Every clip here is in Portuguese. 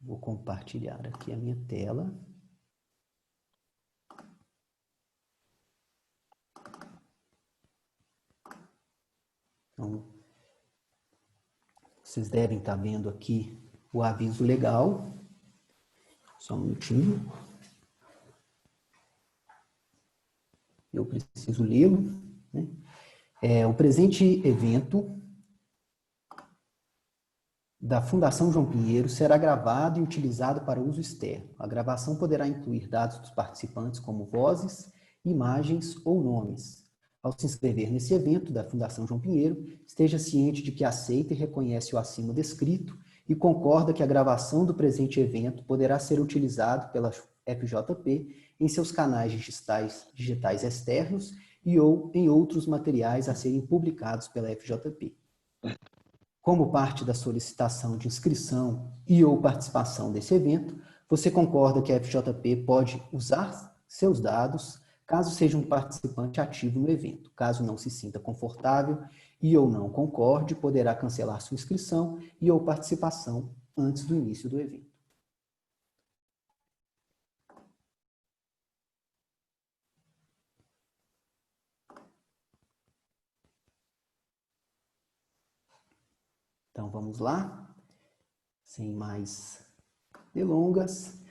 Vou compartilhar aqui a minha tela. Então, vocês devem estar vendo aqui o aviso legal. Só um minutinho. Eu preciso lê-lo, né? O presente evento da Fundação João Pinheiro será gravado e utilizado para uso externo. A gravação poderá incluir dados dos participantes como vozes, imagens ou nomes. Ao se inscrever nesse evento da Fundação João Pinheiro, esteja ciente de que aceita e reconhece o acima descrito e concorda que a gravação do presente evento poderá ser utilizado pela FJP em seus canais digitais externos e ou em outros materiais a serem publicados pela FJP. Como parte da solicitação de inscrição e ou participação desse evento, você concorda que a FJP pode usar seus dados caso seja um participante ativo no evento. Caso não se sinta confortável e ou não concorde, poderá cancelar sua inscrição e ou participação antes do início do evento. Então, vamos lá. Sem mais delongas.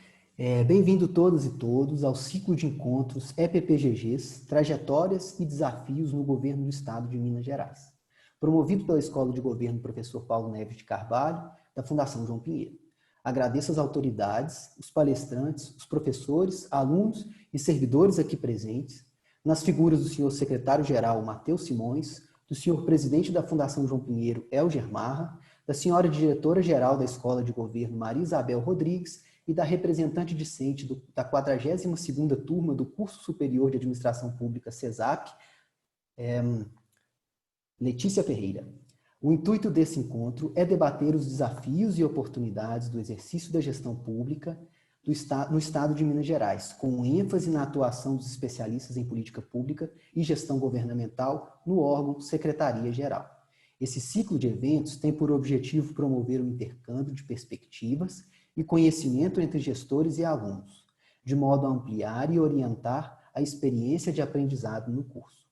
Bem-vindo todas e todos ao ciclo de encontros EPPGGs, Trajetórias e Desafios no Governo do Estado de Minas Gerais, promovido pela Escola de Governo Professor Paulo Neves de Carvalho, da Fundação João Pinheiro. Agradeço às autoridades, os palestrantes, os professores, alunos e servidores aqui presentes, nas figuras do senhor secretário-geral Matheus Simões, do senhor presidente da Fundação João Pinheiro, Elger Marra, da senhora diretora-geral da Escola de Governo, Maria Isabel Rodrigues, e da representante discente da 42ª turma do Curso Superior de Administração Pública, CESAP, Letícia Ferreira. O intuito desse encontro é debater os desafios e oportunidades do exercício da gestão pública no Estado de Minas Gerais, com ênfase na atuação dos especialistas em política pública e gestão governamental no órgão Secretaria-Geral. Esse ciclo de eventos tem por objetivo promover o intercâmbio de perspectivas e conhecimento entre gestores e alunos, de modo a ampliar e orientar a experiência de aprendizado no curso.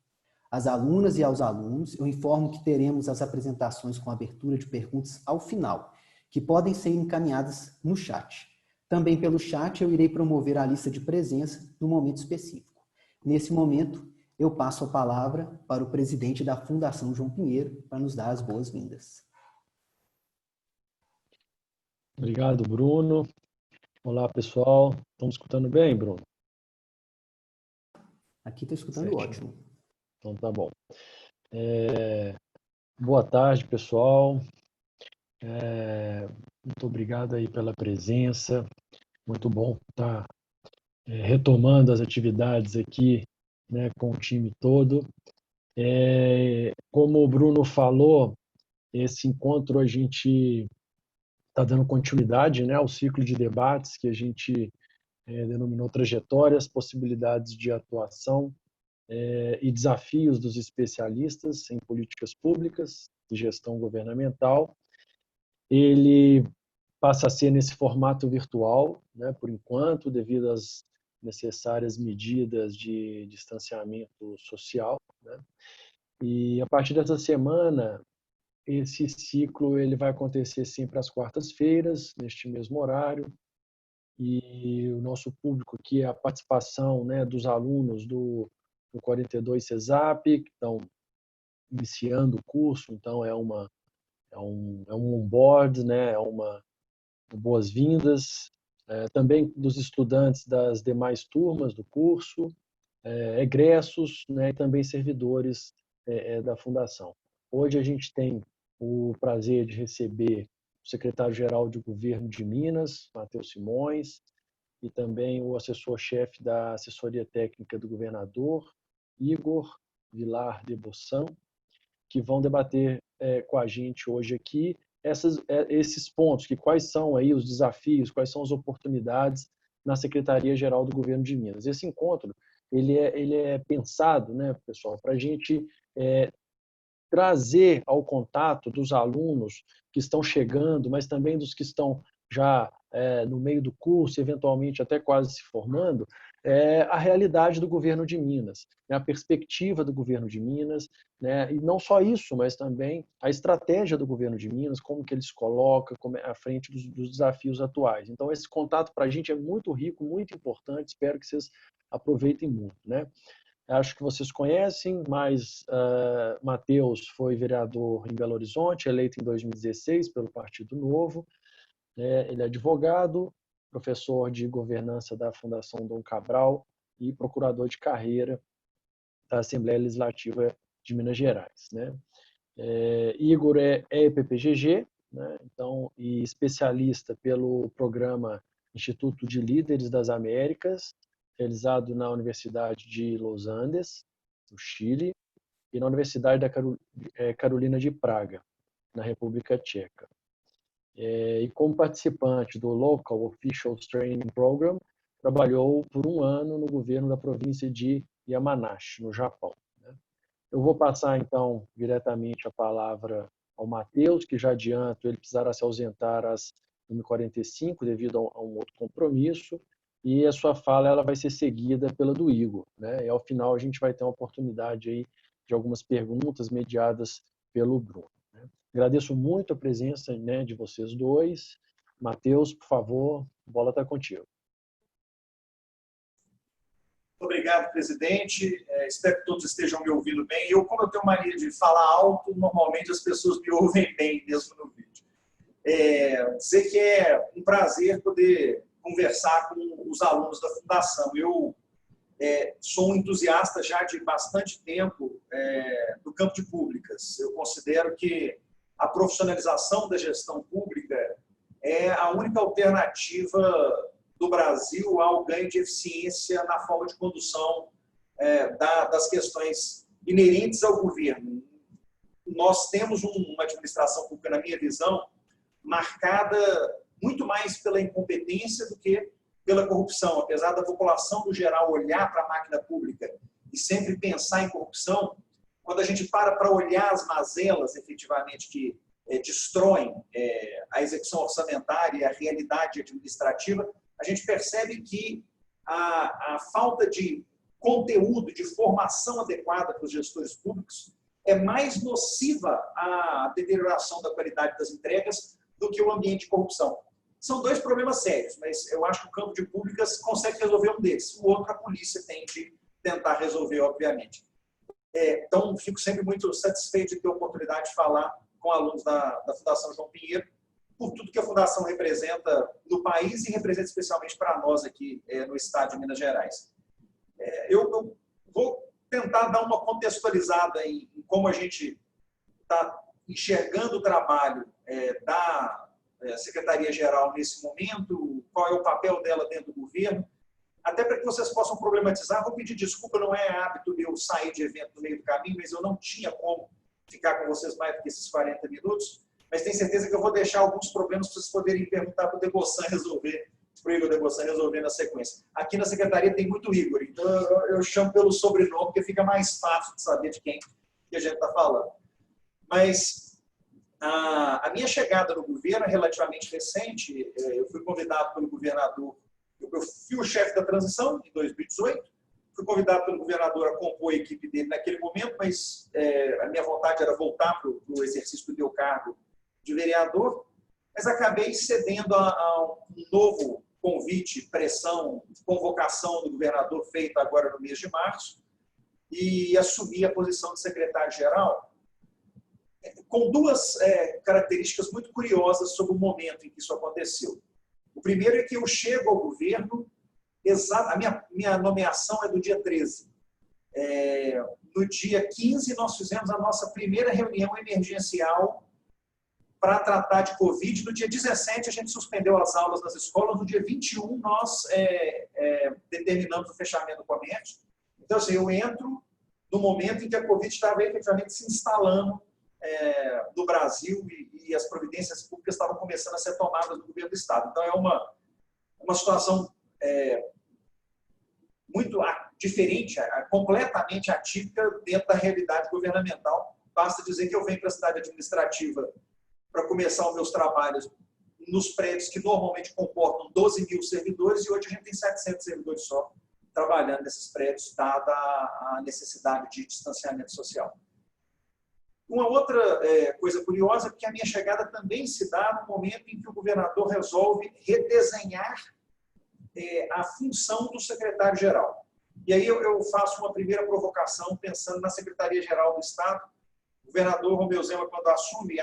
Às alunas e aos alunos, eu informo que teremos as apresentações com abertura de perguntas ao final, que podem ser encaminhadas no chat. Também pelo chat eu irei promover a lista de presença no momento específico. Nesse momento, eu passo a palavra para o presidente da Fundação João Pinheiro para nos dar as boas-vindas. Obrigado, Bruno. Olá, pessoal. Estão me escutando bem, Bruno? Aqui estou escutando certo. Ótimo. Então tá bom. Boa tarde, pessoal. Muito obrigado aí pela presença. Muito bom estar retomando as atividades aqui, né, com o time todo. Como o Bruno falou, esse encontro a gente está dando continuidade, né, ao ciclo de debates que a gente denominou Trajetórias, Possibilidades de Atuação e Desafios dos Especialistas em Políticas Públicas e Gestão Governamental. Ele passa a ser nesse formato virtual, né, por enquanto, devido às necessárias medidas de distanciamento social, né? E a partir dessa semana, esse ciclo ele vai acontecer sempre às quartas-feiras, neste mesmo horário, e o nosso público aqui é a participação, né, dos alunos do 42 CESAP, que estão iniciando o curso, então é um onboard, né, é uma boas-vindas, também dos estudantes das demais turmas do curso, egressos, né, e também servidores da Fundação. Hoje a gente tem o prazer de receber o secretário-geral de Governo de Minas, Matheus Simões, e também o assessor-chefe da Assessoria Técnica do Governador, Igor Vilar de Boção, que vão debater com a gente hoje aqui esses pontos, que quais são aí os desafios, quais são as oportunidades na Secretaria-Geral do Governo de Minas. Esse encontro ele é pensado, né, pessoal, para a gente trazer ao contato dos alunos que estão chegando, mas também dos que estão já no meio do curso, eventualmente até quase se formando, é a realidade do governo de Minas, né? A perspectiva do governo de Minas, né? E não só isso, mas também a estratégia do governo de Minas, como que ele se coloca à frente dos desafios atuais. Então, esse contato para a gente é muito rico, muito importante, espero que vocês aproveitem muito, né? Acho que vocês conhecem, mas Matheus foi vereador em Belo Horizonte, eleito em 2016 pelo Partido Novo. Ele é advogado, professor de governança da Fundação Dom Cabral e procurador de carreira da Assembleia Legislativa de Minas Gerais, né? Igor é EPPGG, né? Então, e especialista pelo programa Instituto de Líderes das Américas, realizado na Universidade de Los Andes, no Chile, e na Universidade da Carolina de Praga, na República Tcheca. E como participante do Local Officials Training Program, trabalhou por um ano no governo da província de Yamanashi, no Japão. Eu vou passar, então, diretamente a palavra ao Matheus, que já adianto, ele precisará se ausentar às 1h45 devido a um outro compromisso, e a sua fala ela vai ser seguida pela do Igor, né? E ao final a gente vai ter uma oportunidade aí de algumas perguntas mediadas pelo Bruno, né? Agradeço muito a presença, né, de vocês dois. Matheus, por favor, a bola está contigo. Obrigado, presidente. Espero que todos estejam me ouvindo bem. Como eu tenho mania de falar alto, normalmente as pessoas me ouvem bem mesmo no vídeo. Dizer que é um prazer poder conversar com os alunos da Fundação. Eu sou um entusiasta já de bastante tempo do campo de públicas. Eu considero que a profissionalização da gestão pública é a única alternativa do Brasil ao ganho de eficiência na forma de condução das questões inerentes ao governo. Nós temos uma administração pública, na minha visão, marcada muito mais pela incompetência do que pela corrupção. Apesar da população, no geral, olhar para a máquina pública e sempre pensar em corrupção, quando a gente para olhar as mazelas, efetivamente, que destroem a execução orçamentária e a realidade administrativa, a gente percebe que a falta de conteúdo, de formação adequada para os gestores públicos é mais nociva à deterioração da qualidade das entregas do que o ambiente de corrupção. São dois problemas sérios, mas eu acho que o campo de públicas consegue resolver um desses. O outro, a polícia tem de tentar resolver, obviamente. Então, fico sempre muito satisfeito de ter a oportunidade de falar com alunos da Fundação João Pinheiro, por tudo que a Fundação representa no país e representa especialmente para nós aqui no estado de Minas Gerais. Eu vou tentar dar uma contextualizada em como a gente está enxergando o trabalho da Secretaria-Geral nesse momento, qual é o papel dela dentro do governo, até para que vocês possam problematizar. Vou pedir desculpa, não é hábito de eu sair de evento no meio do caminho, mas eu não tinha como ficar com vocês mais do que esses 40 minutos, mas tenho certeza que eu vou deixar alguns problemas para vocês poderem perguntar para o Debossan resolver, para o Igor Debossan resolver na sequência. Aqui na Secretaria tem muito Igor, então eu chamo pelo sobrenome, porque fica mais fácil de saber de quem que a gente está falando. Mas a minha chegada no governo é relativamente recente. Eu fui convidado pelo governador, eu fui o chefe da transição em 2018, fui convidado pelo governador a compor a equipe dele naquele momento, mas a minha vontade era voltar para o exercício do meu cargo de vereador, mas acabei cedendo a um novo convite, pressão, convocação do governador feita agora no mês de março e assumi a posição de secretário-geral com duas características muito curiosas sobre o momento em que isso aconteceu. O primeiro é que eu chego ao governo, a minha nomeação é do dia 13. No dia 15, nós fizemos a nossa primeira reunião emergencial para tratar de Covid. No dia 17, a gente suspendeu as aulas nas escolas. No dia 21, nós determinamos o fechamento do comércio. Então, assim, eu entro no momento em que a Covid estava efetivamente se instalando no Brasil e as providências públicas estavam começando a ser tomadas no governo do Estado. Então, é uma situação muito diferente, completamente atípica dentro da realidade governamental. Basta dizer que eu venho para a cidade administrativa para começar os meus trabalhos nos prédios que normalmente comportam 12 mil servidores, e hoje a gente tem 700 servidores só trabalhando nesses prédios, dada a necessidade de distanciamento social. Uma outra coisa curiosa é que a minha chegada também se dá no momento em que o governador resolve redesenhar a função do secretário-geral. E aí eu faço uma primeira provocação pensando na Secretaria-Geral do Estado. O governador Romeu Zema, quando assume,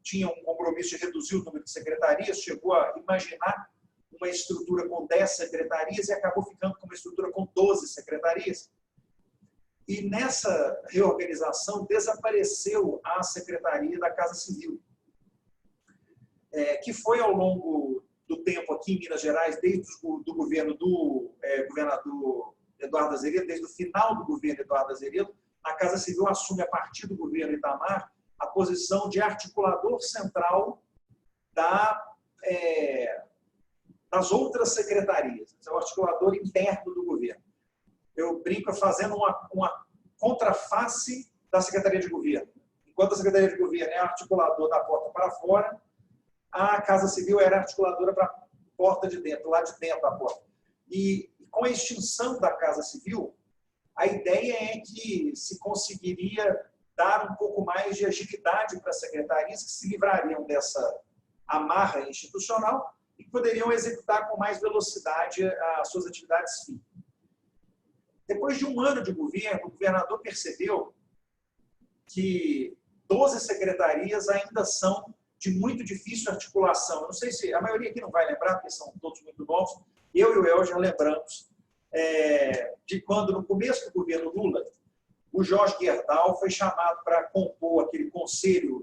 tinha um compromisso de reduzir o número de secretarias, chegou a imaginar uma estrutura com 10 secretarias e acabou ficando com uma estrutura com 12 secretarias. E nessa reorganização desapareceu a Secretaria da Casa Civil, que foi ao longo do tempo aqui em Minas Gerais, desde o governo do governador Eduardo Azeredo, desde o final do governo Eduardo Azeredo, a Casa Civil assume, a partir do governo Itamar, a posição de articulador central das outras secretarias, é o articulador interno do governo. Eu brinco fazendo uma contraface da Secretaria de Governo. Enquanto a Secretaria de Governo é articulador da porta para fora, a Casa Civil era articuladora para a porta de dentro, lá de dentro da porta. E com a extinção da Casa Civil, a ideia é que se conseguiria dar um pouco mais de agilidade para as secretarias que se livrariam dessa amarra institucional e que poderiam executar com mais velocidade as suas atividades fim. Depois de um ano de governo, o governador percebeu que 12 secretarias ainda são de muito difícil articulação. Eu não sei se a maioria aqui não vai lembrar, porque são todos muito novos. Eu e o El já lembramos de quando, no começo do governo Lula, o Jorge Gerdau foi chamado para compor aquele conselho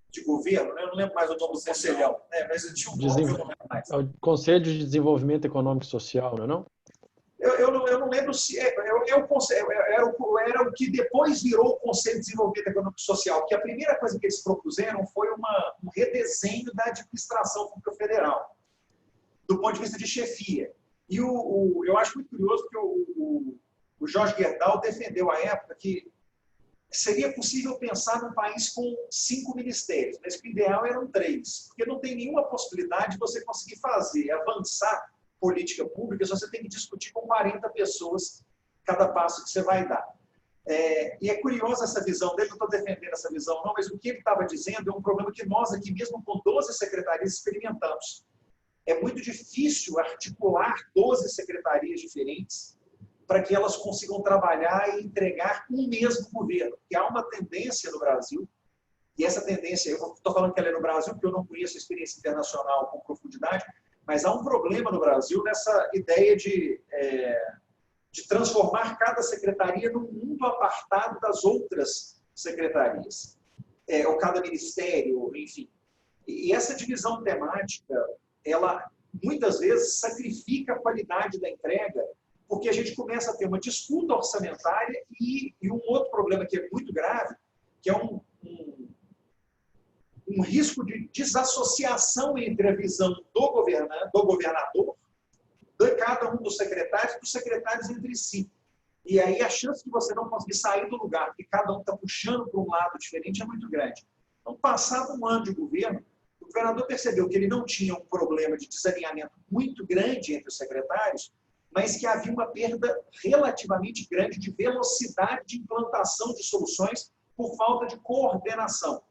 de governo, né? Eu não lembro mais o nome do conselhão, mas tinha um nome, eu não lembro mais. É o Conselho de Desenvolvimento Econômico e Social, não é não? Eu não lembro se era o que depois virou o Conselho de Desenvolvimento Econômico e Social, porque a primeira coisa que eles propuseram foi um redesenho da administração pública federal, do ponto de vista de chefia. E eu acho muito curioso que o Jorge Gerdau defendeu à época que seria possível pensar num país com 5 ministérios, mas que o ideal eram 3, porque não tem nenhuma possibilidade de você conseguir avançar política pública, só você tem que discutir com 40 pessoas cada passo que você vai dar. E é curiosa essa visão dele, não estou defendendo essa visão não, mas o que ele estava dizendo é um problema que nós aqui mesmo com 12 secretarias experimentamos. É muito difícil articular 12 secretarias diferentes para que elas consigam trabalhar e entregar um mesmo governo, porque há uma tendência no Brasil, e essa tendência, eu estou falando que ela é no Brasil porque eu não conheço a experiência internacional com profundidade, mas há um problema no Brasil nessa ideia de transformar cada secretaria num mundo apartado das outras secretarias, ou cada ministério, enfim. E essa divisão temática, ela muitas vezes sacrifica a qualidade da entrega, porque a gente começa a ter uma disputa orçamentária e um outro problema que é muito grave, que é um risco de desassociação entre a visão do governador, de cada um dos secretários entre si. E aí a chance de você não conseguir sair do lugar, porque cada um está puxando para um lado diferente, é muito grande. Então, passado um ano de governo, o governador percebeu que ele não tinha um problema de desalinhamento muito grande entre os secretários, mas que havia uma perda relativamente grande de velocidade de implantação de soluções por falta de coordenação.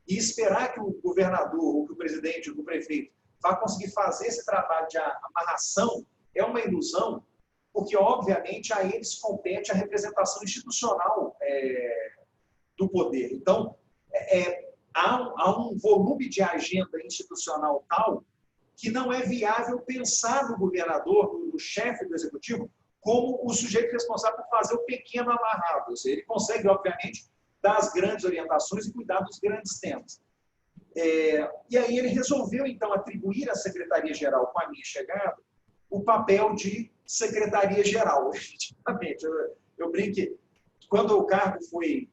E esperar que o governador, ou que o presidente, ou que o prefeito vá conseguir fazer esse trabalho de amarração é uma ilusão, porque, obviamente, a eles compete a representação institucional do poder. Então, há um volume de agenda institucional tal que não é viável pensar no governador, no chefe do executivo, como o sujeito responsável por fazer o pequeno amarrado. Ou seja, ele consegue, obviamente, dar as grandes orientações e cuidar dos grandes temas. E aí ele resolveu, então, atribuir à Secretaria-Geral, com a minha chegada, o papel de Secretaria-Geral, efetivamente. Eu brinco que, quando o cargo foi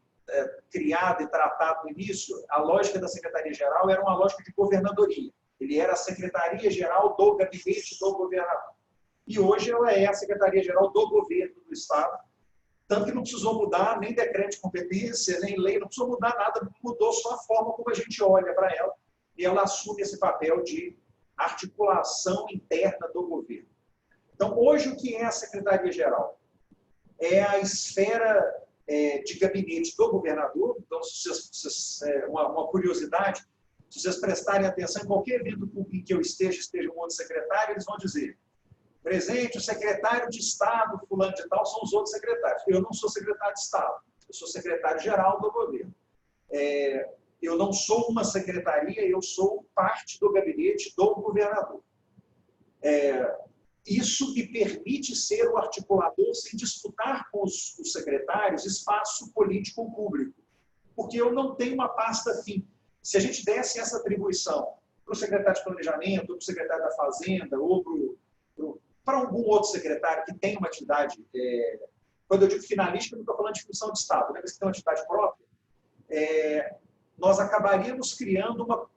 criado e tratado no início, a lógica da Secretaria-Geral era uma lógica de governadoria. Ele era a Secretaria-Geral do Gabinete do Governador. E hoje ela é a Secretaria-Geral do Governo do Estado, tanto que não precisou mudar nem decreto de competência, nem lei, não precisou mudar nada, mudou só a forma como a gente olha para ela, e ela assume esse papel de a articulação interna do governo. Então, hoje, o que é a Secretaria-Geral? É a esfera de gabinete do governador. Então, uma curiosidade, se vocês prestarem atenção em qualquer evento público em que eu esteja um outro secretário, eles vão dizer: presente, o secretário de Estado, fulano de tal, são os outros secretários. Eu não sou secretário de Estado, eu sou secretário-geral do governo. Eu não sou uma secretaria, eu sou parte do gabinete do governador. Isso me permite ser o articulador sem disputar com os secretários espaço político público, porque eu não tenho uma pasta fim. Se a gente desse essa atribuição para o secretário de Planejamento, ou para o secretário da Fazenda, ou para algum outro secretário que tem uma atividade, quando eu digo finalística, eu não estou falando de função de Estado, né, mas que tem uma atividade própria, nós acabaríamos criando uma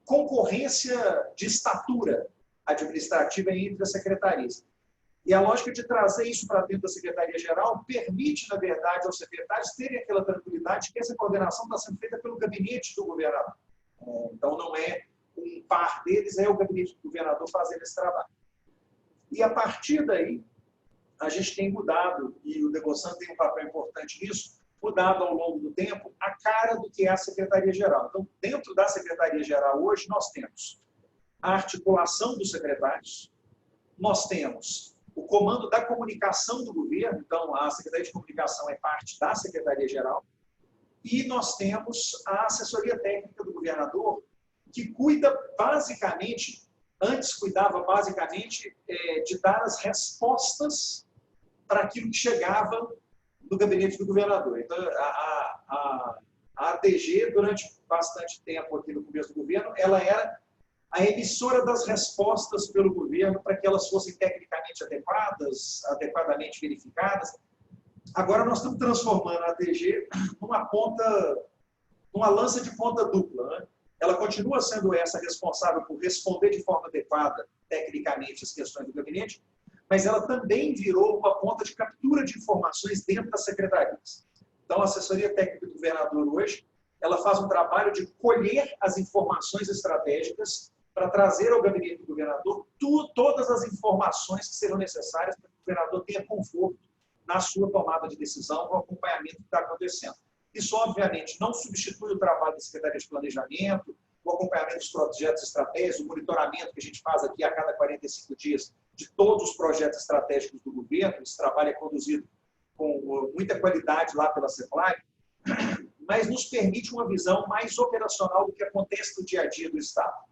concorrência de estatura administrativa entre as secretarias. E a lógica de trazer isso para dentro da Secretaria-Geral permite, na verdade, aos secretários terem aquela tranquilidade que essa coordenação está sendo feita pelo gabinete do governador. Então, não é um par deles, é o gabinete do governador fazendo esse trabalho. E, a partir daí, a gente tem mudado, e o Degossan tem um papel importante nisso, mudado ao longo do tempo a cara do que é a Secretaria-Geral. Então, dentro da Secretaria-Geral, hoje, nós temos a articulação dos secretários, nós temos o comando da comunicação do governo, então a Secretaria de Comunicação é parte da Secretaria-Geral, e nós temos a assessoria técnica do governador, que cuida basicamente, antes cuidava basicamente de dar as respostas para aquilo que chegava do gabinete do governador. Então, a ADG, durante bastante tempo aqui no começo do governo, ela era a emissora das respostas pelo governo para que elas fossem tecnicamente adequadas, adequadamente verificadas. Agora nós estamos transformando a ADG numa lança de ponta dupla, né? Ela continua sendo essa responsável por responder de forma adequada, tecnicamente, as questões do gabinete, mas ela também virou uma ponta de captura de informações dentro das secretarias. Então, a assessoria técnica do governador hoje, ela faz um trabalho de colher as informações estratégicas para trazer ao gabinete do governador todas as informações que serão necessárias para que o governador tenha conforto na sua tomada de decisão, no acompanhamento que está acontecendo. Isso, obviamente, não substitui o trabalho da Secretaria de Planejamento, o acompanhamento dos projetos estratégicos, o monitoramento que a gente faz aqui a cada 45 dias de todos os projetos estratégicos do governo. Esse trabalho é conduzido com muita qualidade lá pela CEPLAG, mas nos permite uma visão mais operacional do que acontece no dia a dia do Estado.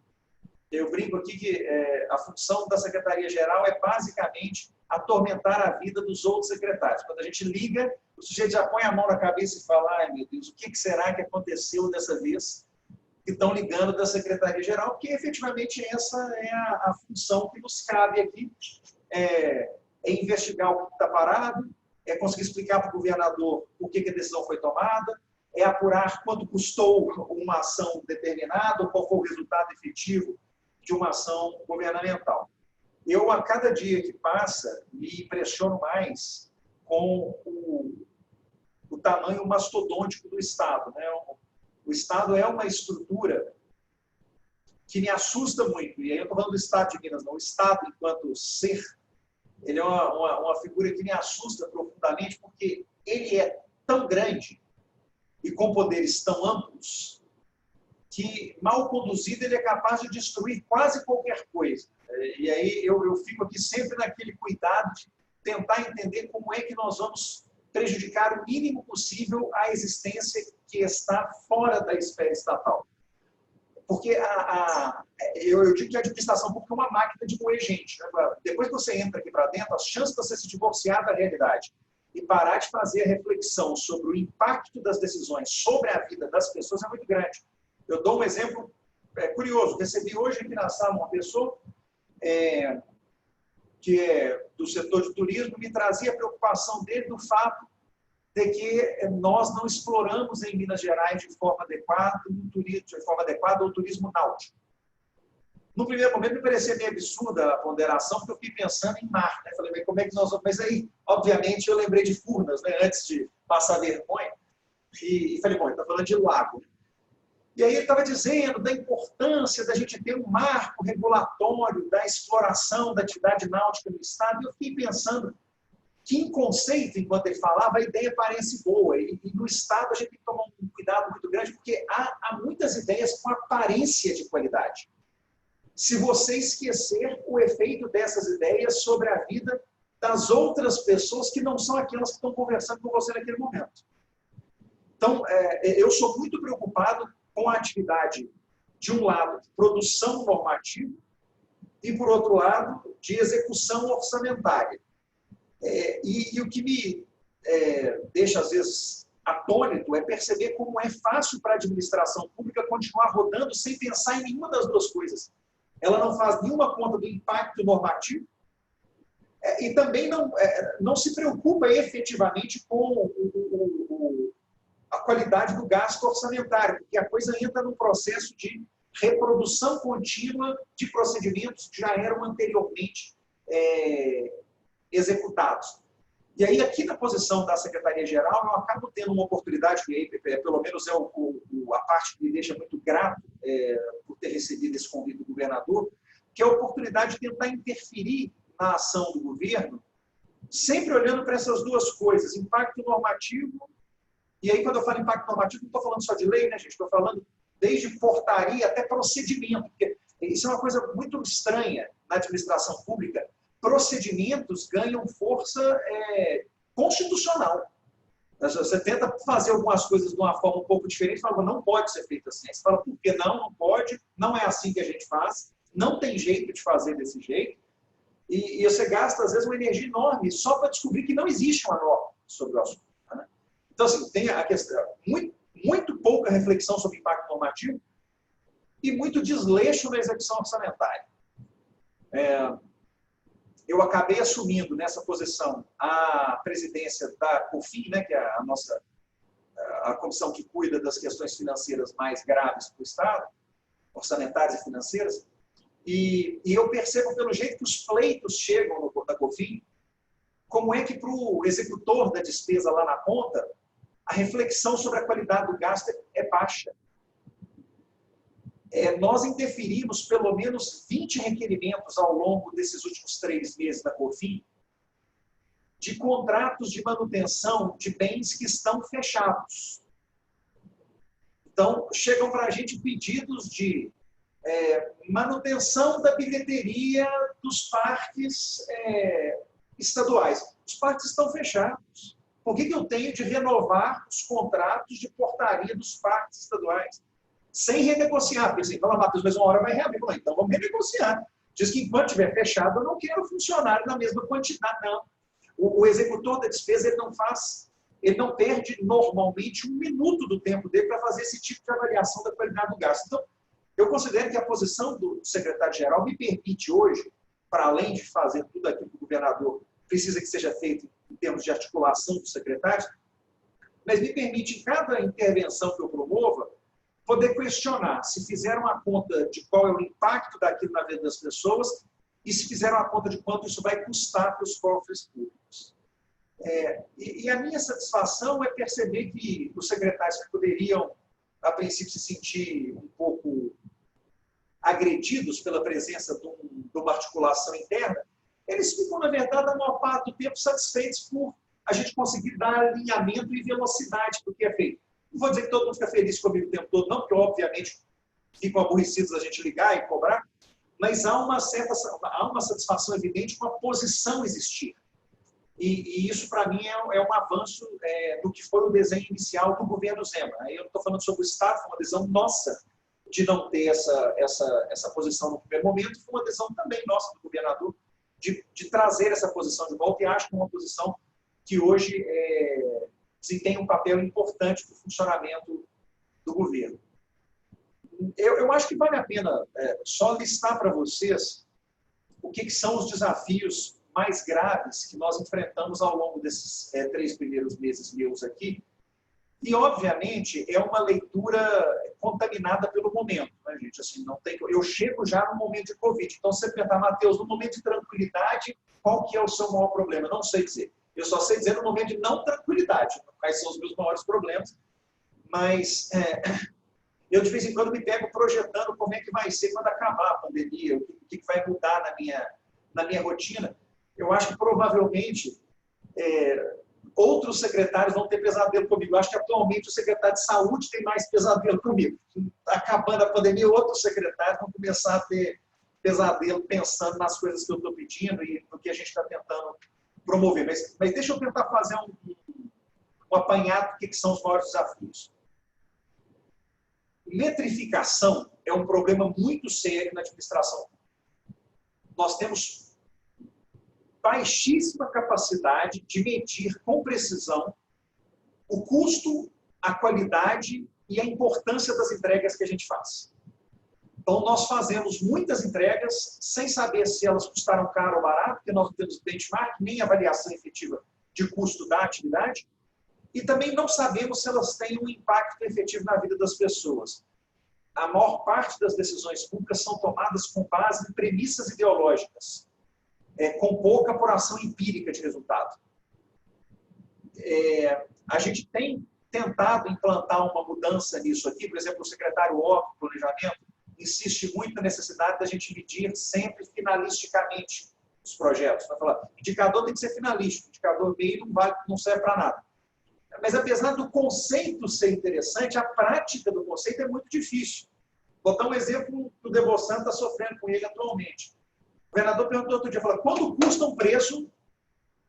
Eu brinco aqui que a função da Secretaria-Geral é basicamente atormentar a vida dos outros secretários. Quando a gente liga, o sujeito já põe a mão na cabeça e fala: ai, meu Deus, o que será que aconteceu dessa vez que estão ligando da Secretaria-Geral? Porque, efetivamente, essa é a função que nos cabe aqui, é investigar o que está parado, é conseguir explicar para o governador por que a decisão foi tomada, é apurar quanto custou uma ação determinada, ou qual foi o resultado efetivo de uma ação governamental. Eu, a cada dia que passa, me impressiono mais com o tamanho mastodôntico do Estado, né? O Estado é uma estrutura que me assusta muito. E aí eu estou falando do Estado de Minas, não. O Estado, enquanto ser, ele é uma figura que me assusta profundamente, porque ele é tão grande e com poderes tão amplos que, mal conduzido, ele é capaz de destruir quase qualquer coisa. E aí eu fico aqui sempre naquele cuidado de tentar entender como é que nós vamos prejudicar o mínimo possível a existência que está fora da esfera estatal. Porque eu digo que a administração pública é uma máquina de moer gente. Né? Depois que você entra aqui para dentro, as chances de você se divorciar da realidade e parar de fazer a reflexão sobre o impacto das decisões sobre a vida das pessoas é muito grande. Eu dou um exemplo curioso. Recebi hoje aqui na sala uma pessoa que é do setor de turismo, me trazia a preocupação dele do fato de que nós não exploramos em Minas Gerais de forma adequada o turismo náutico. No primeiro momento, me parecia meio absurda a ponderação, porque eu fiquei pensando em mar. Né? Falei, bem, como é que nós vamos... Mas aí, obviamente, eu lembrei de Furnas, né? Antes de passar vergonha, e falei, bom, ele está falando de lago. E aí ele estava dizendo da importância da gente ter um marco regulatório da exploração da atividade náutica no Estado, e eu fiquei pensando que, em conceito, enquanto ele falava, a ideia parece boa, e no Estado a gente tem que tomar um cuidado muito grande, porque há muitas ideias com aparência de qualidade. Se você esquecer o efeito dessas ideias sobre a vida das outras pessoas que não são aquelas que estão conversando com você naquele momento. Então, eu sou muito preocupado com a atividade, de um lado, de produção normativa, e, por outro lado, de execução orçamentária. E o que me deixa, às vezes, atônito é perceber como é fácil para a administração pública continuar rodando sem pensar em nenhuma das duas coisas. Ela não faz nenhuma conta do impacto normativo e também não se preocupa efetivamente com a qualidade do gasto orçamentário, porque a coisa entra num processo de reprodução contínua de procedimentos que já eram anteriormente executados. E aí, aqui na posição da Secretaria-Geral, eu acabo tendo uma oportunidade, que pelo menos é a parte que me deixa muito grato por ter recebido esse convite do governador, que é a oportunidade de tentar interferir na ação do governo, sempre olhando para essas duas coisas, impacto normativo. E aí, quando eu falo impacto normativo, não estou falando só de lei, né, gente? Estou falando desde portaria até procedimento, porque isso é uma coisa muito estranha na administração pública. Procedimentos ganham força constitucional. Você tenta fazer algumas coisas de uma forma um pouco diferente, fala, não pode ser feito assim. Você fala, por que não? Não pode, não é assim que a gente faz, não tem jeito de fazer desse jeito. E você gasta, às vezes, uma energia enorme só para descobrir que não existe uma norma sobre o assunto. Né? Então, assim, tem a questão, muito pouca reflexão sobre impacto normativo e muito desleixo na execução orçamentária. Eu acabei assumindo nessa posição a presidência da COFIN, né, que é a comissão que cuida das questões financeiras mais graves para o Estado, orçamentárias e financeiras, e eu percebo pelo jeito que os pleitos chegam da COFIN, como é que para o executor da despesa lá na ponta, a reflexão sobre a qualidade do gasto é baixa. Nós interferimos pelo menos 20 requerimentos ao longo desses últimos 3 meses da COFIN de contratos de manutenção de bens que estão fechados. Então, chegam para a gente pedidos de manutenção da bilheteria dos parques estaduais. Os parques estão fechados. Por que eu tenho de renovar os contratos de portaria dos parques estaduais? Sem renegociar, porque assim, fala, Matheus, mas uma hora vai reabrir. Então vamos renegociar. Diz que enquanto estiver fechado, eu não quero funcionário na mesma quantidade, não. O executor da despesa, ele não perde normalmente 1 minuto do tempo dele para fazer esse tipo de avaliação da qualidade do gasto. Então, eu considero que a posição do secretário-geral me permite hoje, para além de fazer tudo aquilo que o governador precisa que seja feito em termos de articulação dos secretários, mas me permite, em cada intervenção que eu promova, poder questionar se fizeram a conta de qual é o impacto daquilo na vida das pessoas e se fizeram a conta de quanto isso vai custar para os cofres públicos. E a minha satisfação é perceber que os secretários que poderiam, a princípio, se sentir um pouco agredidos pela presença de uma articulação interna, eles ficam, na verdade, a maior parte do tempo satisfeitos por a gente conseguir dar alinhamento e velocidade para o que é feito. Não vou dizer que todo mundo fica feliz comigo o tempo todo, não, porque, obviamente, ficam aborrecidos a gente ligar e cobrar, mas há uma satisfação evidente com a posição existir. E isso, para mim, é um avanço do que foi o desenho inicial do governo Zema. Aí eu não estou falando sobre o Estado, foi uma decisão nossa de não ter essa posição no primeiro momento, foi uma decisão também nossa do governador de trazer essa posição de volta, e acho que é uma posição que hoje desempenha um papel importante para o funcionamento do governo. Eu acho que vale a pena só listar para vocês o que são os desafios mais graves que nós enfrentamos ao longo desses 3 primeiros meses meus aqui. E, obviamente, é uma leitura contaminada pelo momento, né, gente? Assim, não tem, eu chego já no momento de Covid. Então, você perguntar, Matheus, no momento de tranquilidade, qual que é o seu maior problema? Eu não sei dizer. Eu só sei dizer no momento de não tranquilidade, quais são os meus maiores problemas. Mas Eu, de vez em quando, me pego projetando como é que vai ser quando acabar a pandemia, o que vai mudar na minha rotina. Eu acho que, provavelmente, outros secretários vão ter pesadelo comigo. Eu acho que, atualmente, o secretário de saúde tem mais pesadelo comigo. Acabando a pandemia, outros secretários vão começar a ter pesadelo pensando nas coisas que eu estou pedindo e no que a gente está tentando promover. Mas deixa eu tentar fazer um apanhado do que são os maiores desafios. Metrificação é um problema muito sério na administração. Nós temos baixíssima capacidade de medir com precisão o custo, a qualidade e a importância das entregas que a gente faz. Então, nós fazemos muitas entregas sem saber se elas custaram caro ou barato, porque nós não temos benchmark, nem avaliação efetiva de custo da atividade, e também não sabemos se elas têm um impacto efetivo na vida das pessoas. A maior parte das decisões públicas são tomadas com base em premissas ideológicas, com pouca apuração empírica de resultado. A gente tem tentado implantar uma mudança nisso aqui, por exemplo, o secretário Otto do Planejamento insiste muito na necessidade da gente medir sempre finalisticamente os projetos. Vai falar, indicador tem que ser finalístico, indicador meio não serve para nada. Mas, apesar do conceito ser interessante, a prática do conceito é muito difícil. Vou dar um exemplo que o Devoção está sofrendo com ele atualmente. O governador perguntou outro dia, falou, quanto custa um preço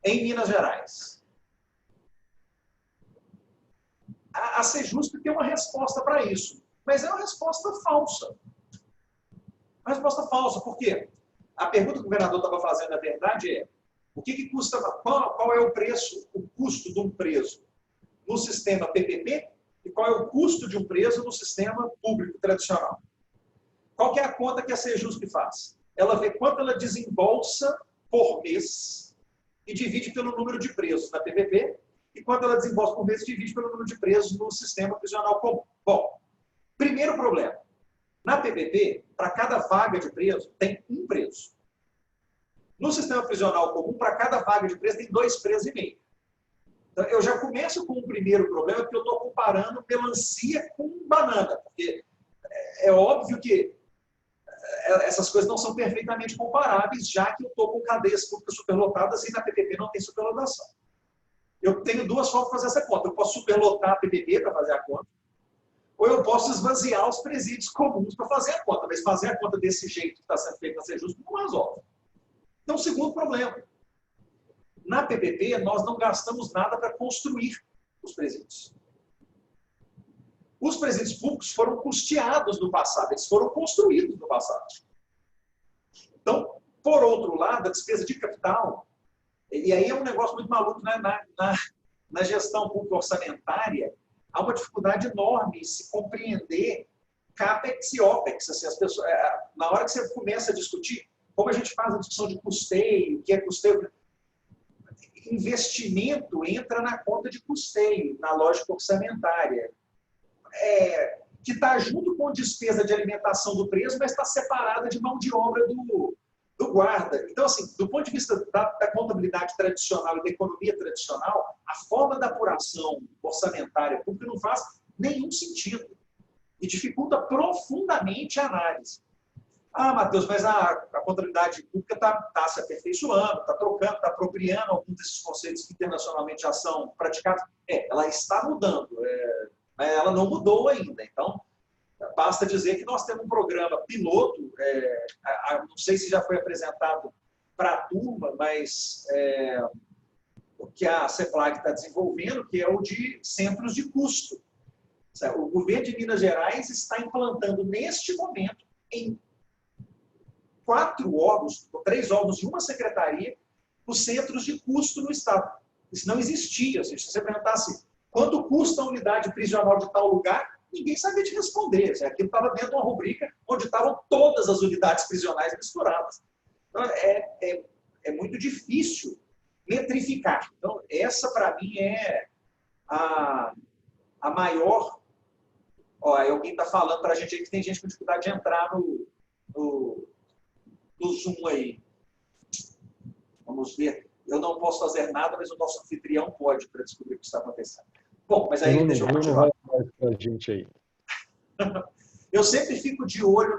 em Minas Gerais? A Sejusp tem uma resposta para isso, mas é uma resposta falsa. Uma resposta falsa, por quê? A pergunta que o governador estava fazendo, na verdade, é o que custa, qual é o preço, o custo de um preso no sistema PPP e qual é o custo de um preso no sistema público tradicional. Qual que é a conta que a Sejusp faz? Ela vê quanto ela desembolsa por mês e divide pelo número de presos na PPP e quanto ela desembolsa por mês e divide pelo número de presos no sistema prisional comum. Bom, primeiro problema. Na PPP, para cada vaga de preso, tem um preso. No sistema prisional comum, para cada vaga de preso, tem 2 presos e meio. Então, eu já começo com o primeiro problema, porque eu estou comparando melancia com banana, porque é óbvio que essas coisas não são perfeitamente comparáveis, já que eu estou com cadeias públicas superlotadas e na PPP não tem superlotação. Eu tenho 2 formas de fazer essa conta. Eu posso superlotar a PPP para fazer a conta, ou eu posso esvaziar os presídios comuns para fazer a conta, mas fazer a conta desse jeito que está sendo feito para ser justo não resolve. Então, segundo problema. Na PPP, nós não gastamos nada para construir os presídios. Os presídios públicos foram custeados no passado, eles foram construídos no passado. Então, por outro lado, a despesa de capital, e aí é um negócio muito maluco, né? Na gestão pública orçamentária, há uma dificuldade enorme em se compreender CAPEX e OPEX. Assim, as pessoas, na hora que você começa a discutir, como a gente faz a discussão de custeio, o que é custeio, investimento entra na conta de custeio, na lógica orçamentária, que está junto com despesa de alimentação do preso, mas está separada de mão de obra do guarda. Então, assim, do ponto de vista da contabilidade tradicional e da economia tradicional, a forma da apuração orçamentária pública não faz nenhum sentido e dificulta profundamente a análise. Ah, Matheus, mas a contabilidade pública está se aperfeiçoando, está trocando, está apropriando alguns desses conceitos que internacionalmente já são praticados. Ela está mudando, mas ela não mudou ainda. Então, basta dizer que nós temos um programa piloto, não sei se já foi apresentado para a turma, mas o que a CEPLAG está desenvolvendo, que é o de centros de custo. O governo de Minas Gerais está implantando, neste momento, em 4 órgãos, 3 órgãos de uma secretaria, os centros de custo no Estado. Isso não existia. Ou seja, se você perguntasse quanto custa a unidade prisional de tal lugar, ninguém sabia te responder. Aquilo estava dentro de uma rubrica onde estavam todas as unidades prisionais misturadas. Então, é muito difícil metrificar. Então, essa, para mim, é a maior... alguém está falando para a gente aí que tem gente com dificuldade de entrar no Zoom aí. Vamos ver. Eu não posso fazer nada, mas o nosso anfitrião pode para descobrir o que está acontecendo. Bom, mas aí deixa eu continuar. Vai para a gente aí. Eu sempre fico de olho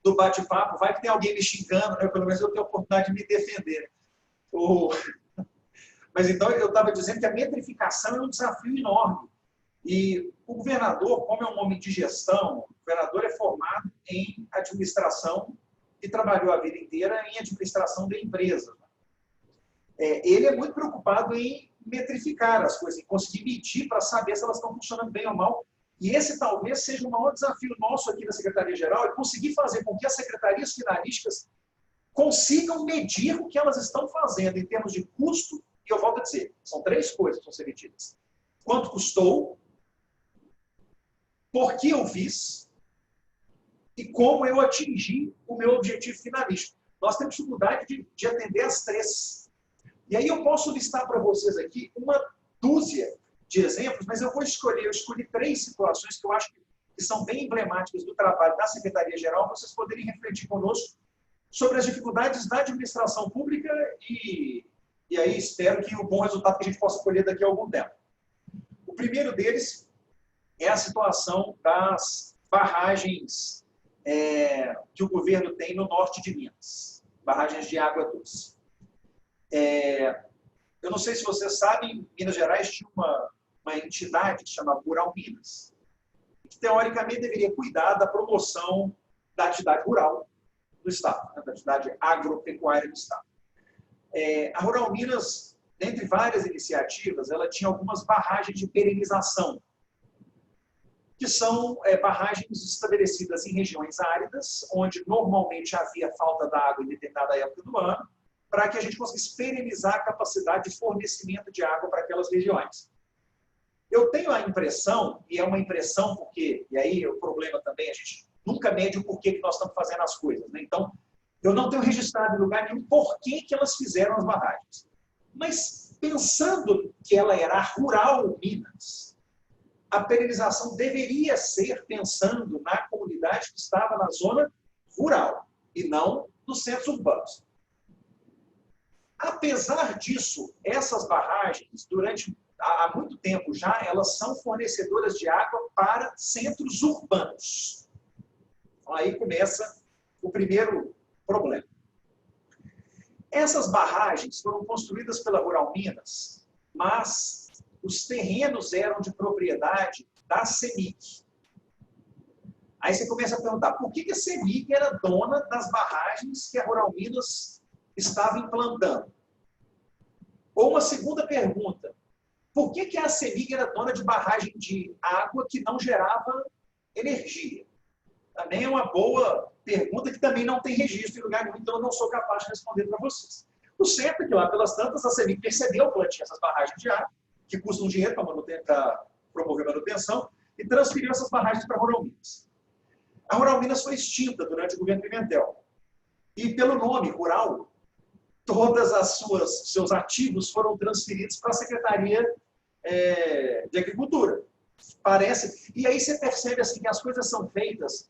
no bate-papo, vai que tem alguém me xingando, né? Pelo menos eu tenho a oportunidade de me defender. Mas então eu estava dizendo que a metrificação é um desafio enorme. E o governador, como é um homem de gestão, o governador é formado em administração e trabalhou a vida inteira em administração de empresa. Ele é muito preocupado em metrificar as coisas, em conseguir medir para saber se elas estão funcionando bem ou mal. E esse talvez seja o maior desafio nosso aqui na Secretaria-Geral, é conseguir fazer com que as secretarias finalísticas consigam medir o que elas estão fazendo em termos de custo. E eu volto a dizer, são 3 coisas que vão ser medidas. Quanto custou, por que eu fiz e como eu atingi o meu objetivo finalístico. Nós temos dificuldade de atender as 3. E aí eu posso listar para vocês aqui uma dúzia de exemplos, mas eu escolhi 3 situações que eu acho que são bem emblemáticas do trabalho da Secretaria-Geral, para vocês poderem refletir conosco sobre as dificuldades da administração pública e aí espero que o bom resultado que a gente possa colher daqui a algum tempo. O primeiro deles é a situação das barragens que o governo tem no norte de Minas, barragens de água doce. Eu não sei se vocês sabem, em Minas Gerais tinha uma entidade que se chama Rural Minas, que teoricamente deveria cuidar da promoção da atividade rural do Estado, da atividade agropecuária do Estado. A Rural Minas, dentre várias iniciativas, ela tinha algumas barragens de perenização, que são barragens estabelecidas em regiões áridas, onde normalmente havia falta d'água em determinada época do ano, para que a gente conseguisse perenizar a capacidade de fornecimento de água para aquelas regiões. Eu tenho a impressão, e é uma impressão porque, e aí o problema também, a gente nunca mede o porquê que nós estamos fazendo as coisas, né? Então, eu não tenho registrado em lugar nenhum por que elas fizeram as barragens. Mas, pensando que ela era Rural Minas, a perenização deveria ser pensando na comunidade que estava na zona rural, e não nos centros urbanos. Apesar disso, essas barragens, há muito tempo já, elas são fornecedoras de água para centros urbanos. Aí começa o primeiro problema. Essas barragens foram construídas pela Rural Minas, mas os terrenos eram de propriedade da CEMIG. Aí você começa a perguntar, por que a CEMIG era dona das barragens que a Rural Minas estava implantando? Ou uma segunda pergunta, por que a CEMIG era dona de barragem de água que não gerava energia? Também é uma boa pergunta que também não tem registro em lugar nenhum, então eu não sou capaz de responder para vocês. O certo é que lá pelas tantas a CEMIG percebeu que ela tinha essas barragens de água, que custam dinheiro para promover manutenção, e transferiu essas barragens para a Rural Minas. A Rural Minas foi extinta durante o governo Pimentel. E pelo nome Rural, todas seus ativos foram transferidos para a Secretaria de Agricultura. Parece. E aí você percebe assim, que as coisas são feitas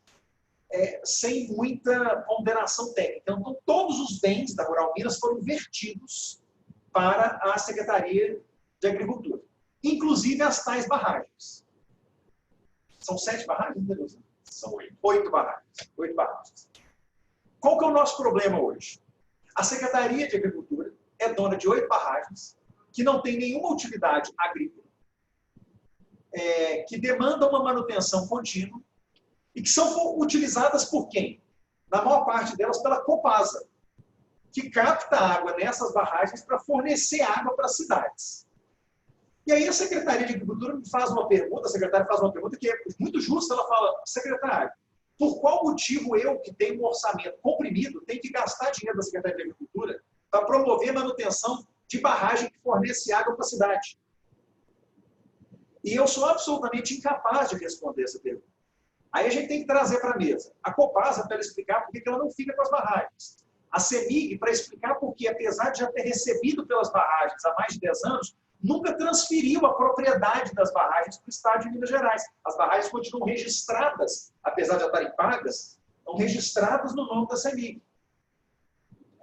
sem muita ponderação técnica. Então, todos os bens da Rural Minas foram vertidos para a Secretaria de Agricultura. Inclusive as tais barragens. São 7 barragens, Deus? São 8 barragens. 8 barragens. Qual que é o nosso problema hoje? A Secretaria de Agricultura é dona de 8 barragens que não tem nenhuma utilidade agrícola, que demandam uma manutenção contínua e que são utilizadas por quem? Na maior parte delas pela Copasa, que capta água nessas barragens para fornecer água para as cidades. E aí a Secretaria de Agricultura me faz uma pergunta, a secretária faz uma pergunta que é muito justa, ela fala, secretário, por qual motivo eu, que tenho um orçamento comprimido, tenho que gastar dinheiro da Secretaria de Agricultura para promover manutenção de barragem que fornece água para a cidade? E eu sou absolutamente incapaz de responder essa pergunta. Aí a gente tem que trazer para a mesa a Copasa para ela explicar por que ela não fica com as barragens. A CEMIG para explicar por que, apesar de já ter recebido pelas barragens há mais de 10 anos, nunca transferiu a propriedade das barragens para o Estado de Minas Gerais. As barragens continuam registradas, apesar de já estarem pagas, estão registradas no nome da CEMIG.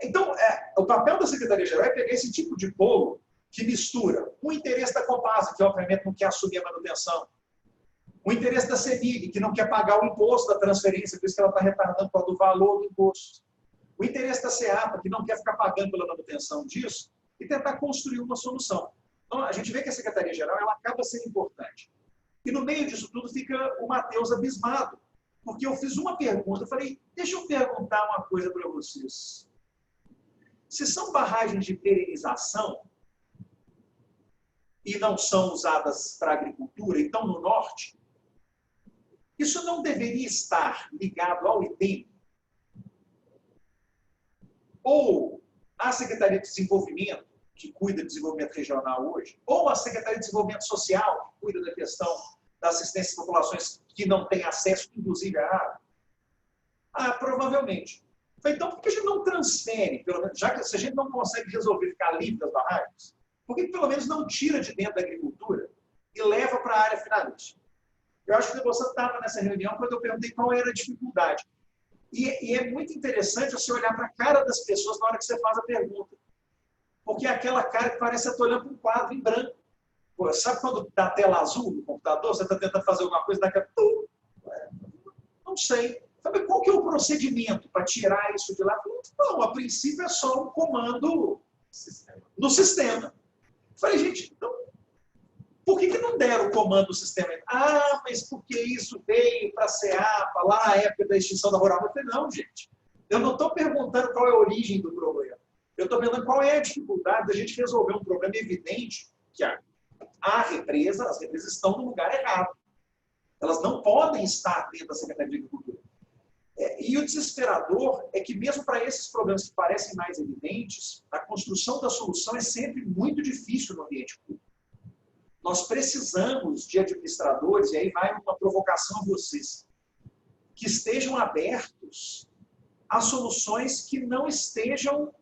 Então, o papel da Secretaria-Geral é pegar esse tipo de bolo que mistura o interesse da Copasa, que obviamente não quer assumir a manutenção, O interesse da CEMIG, que não quer pagar o imposto da transferência, por isso que ela está retardando por causa do valor do imposto. O interesse da CEAPA, que não quer ficar pagando pela manutenção disso, e tentar construir uma solução. Então, a gente vê que a Secretaria-Geral ela acaba sendo importante. E no meio disso tudo fica o Matheus abismado, porque eu fiz uma pergunta, eu falei, deixa eu perguntar uma coisa para vocês. Se são barragens de perenização e não são usadas para agricultura, então no norte, isso não deveria estar ligado ao IDEM? Ou a Secretaria de Desenvolvimento, que cuida do desenvolvimento regional hoje, ou a Secretaria de Desenvolvimento Social, que cuida da questão da assistência às populações que não têm acesso, inclusive, à água? Ah, provavelmente. Então, por que a gente não transfere, pelo menos, já que se a gente não consegue resolver ficar livre das barragens, por que pelo menos não tira de dentro da agricultura e leva para a área finalista? Eu acho que você estava nessa reunião quando eu perguntei qual era a dificuldade. E é muito interessante você olhar para a cara das pessoas na hora que você faz a pergunta. Porque é aquela cara que parece que você está olhando para um quadro em branco. Pô, sabe quando dá tela azul no computador, você está tentando fazer alguma coisa, daqui a pouco, não sei. Sabe qual que é o procedimento para tirar isso de lá? Não, a princípio é só um comando no sistema. Falei, gente, então, por que não deram o comando do sistema? Ah, mas porque isso veio para a CEAPA, lá na época da extinção da rural. Eu falei, não, gente, eu não estou perguntando qual é a origem do problema. Eu estou perguntando qual é a dificuldade da gente resolver um problema evidente que as represas estão no lugar errado. Elas não podem estar dentro da Secretaria de Agricultura. E o desesperador é que, mesmo para esses problemas que parecem mais evidentes, a construção da solução é sempre muito difícil no ambiente público. Nós precisamos de administradores, e aí vai uma provocação a vocês, que estejam abertos a soluções que não estejam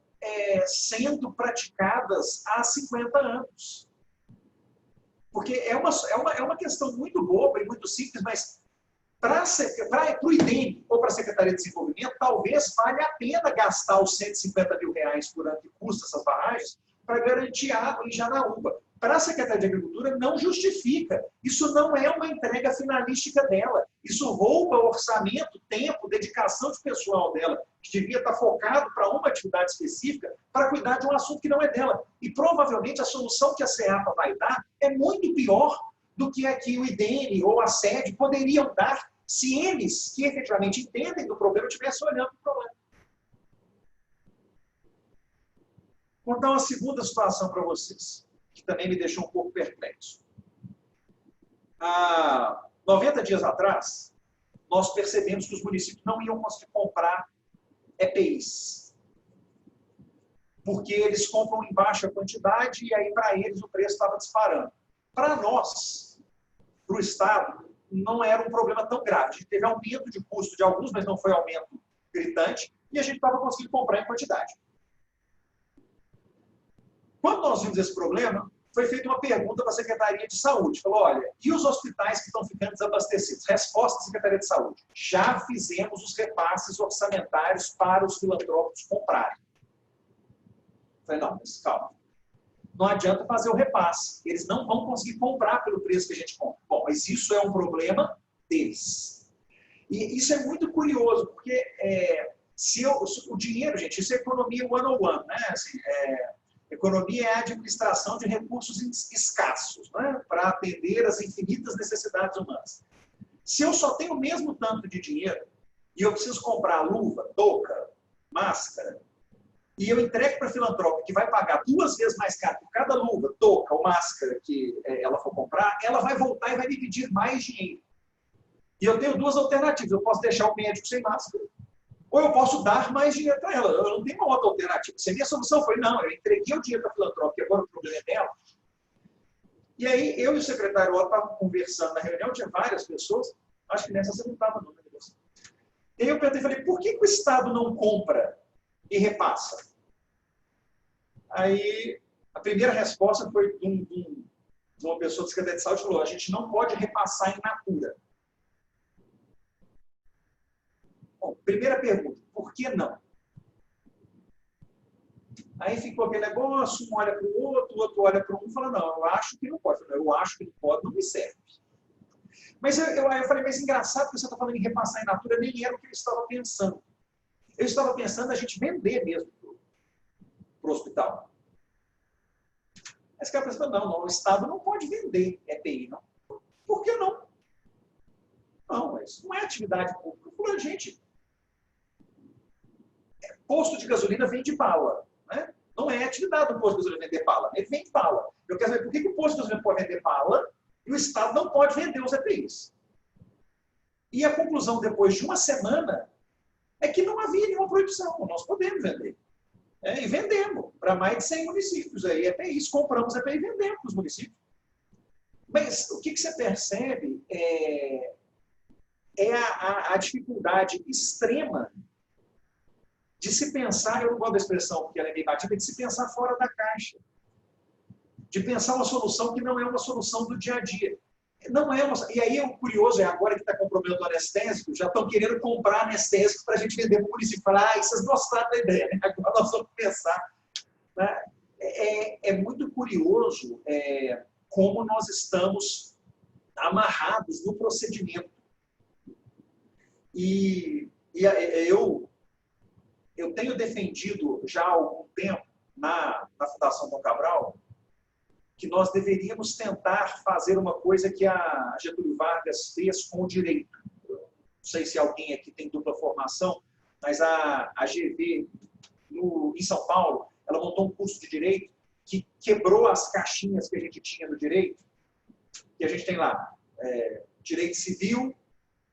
sendo praticadas há 50 anos. Porque é uma questão muito boba e muito simples, mas para o IDEM ou para a Secretaria de Desenvolvimento, talvez valha a pena gastar os R$150 mil por ano que custa essas barragens para garantir água em Janaúba. Para a Secretaria de Agricultura, não justifica. Isso não é uma entrega finalística dela. Isso rouba orçamento, tempo, dedicação de pessoal dela, que devia estar focado para uma atividade específica, para cuidar de um assunto que não é dela. E provavelmente a solução que a CEAPA vai dar é muito pior do que a que o IDEM ou a SED poderiam dar se eles, que efetivamente entendem do problema, estivessem olhando para o problema. Vou dar uma segunda situação para vocês, que também me deixou um pouco perplexo. Há 90 dias atrás, nós percebemos que os municípios não iam conseguir comprar EPIs, porque eles compram em baixa quantidade e aí para eles o preço estava disparando. Para nós, para o Estado, não era um problema tão grave. A gente teve aumento de custo de alguns, mas não foi aumento gritante, e a gente estava conseguindo comprar em quantidade. Quando nós vimos esse problema, foi feita uma pergunta para a Secretaria de Saúde. Falou, olha, e os hospitais que estão ficando desabastecidos? Resposta da Secretaria de Saúde. Já fizemos os repasses orçamentários para os filantrópicos comprarem. Falei, não, mas calma. Não adianta fazer o repasse. Eles não vão conseguir comprar pelo preço que a gente compra. Bom, mas isso é um problema deles. E isso é muito curioso, porque o dinheiro, gente, isso é economia one-on-one, né? Assim, economia é a administração de recursos escassos, né? Para atender as infinitas necessidades humanas. Se eu só tenho o mesmo tanto de dinheiro e eu preciso comprar luva, touca, máscara, e eu entrego para a filantrópica que vai pagar 2 vezes mais caro por cada luva, touca ou máscara que ela for comprar, ela vai voltar e vai me pedir mais dinheiro. E eu tenho 2 alternativas. Eu posso deixar o médico sem máscara, ou eu posso dar mais dinheiro para ela. Eu não tenho uma outra alternativa. Se a minha solução foi, não, eu entreguei o dinheiro para a filantrópica, agora o problema é dela. E aí, eu e o secretário Otto estavam conversando na reunião, tinha várias pessoas, acho que nessa você não estava, não. E aí eu perguntei, falei, por que o Estado não compra e repassa? Aí, a primeira resposta foi de uma pessoa do Secretaria de Saúde, falou, a gente não pode repassar in natura. Bom, primeira pergunta, por que não? Aí ficou aquele negócio, um olha para o outro olha para um e fala, não, eu acho que não pode. Eu acho que não pode, não me serve. Mas eu falei, mas engraçado que você está falando em repassar em natura, nem era o que eu estava pensando. Eu estava pensando a gente vender mesmo para o hospital. Mas o cara pensou, não, o Estado não pode vender EPI, não. Por que não? Não, isso não é atividade pública. Eu falei, gente, posto de gasolina vende bala, né? Não é atividade do posto de gasolina vender bala, ele vende bala. Eu quero saber por que o posto de gasolina pode vender bala e o Estado não pode vender os EPIs. E a conclusão, depois de uma semana, é que não havia nenhuma proibição. Nós podemos vender. E vendemos para mais de 100 municípios. Aí, EPIs, compramos EPI e vendemos para os municípios. Mas o que você percebe é a dificuldade extrema de se pensar, eu não gosto da expressão porque ela é negativa, de se pensar fora da caixa. De pensar uma solução que não é uma solução do dia a dia. Não é uma... E aí o curioso é, agora que está com o problema do anestésico, já estão querendo comprar anestésico para a gente vender para o município. Falar, vocês gostaram da ideia, né? Agora nós vamos pensar. Né? É muito curioso como nós estamos amarrados no procedimento. E eu tenho defendido já há algum tempo na Fundação Dom Cabral que nós deveríamos tentar fazer uma coisa que a Getúlio Vargas fez com o direito. Não sei se alguém aqui tem dupla formação, mas a GV em São Paulo, ela montou um curso de direito que quebrou as caixinhas que a gente tinha no direito, que a gente tem lá, direito civil,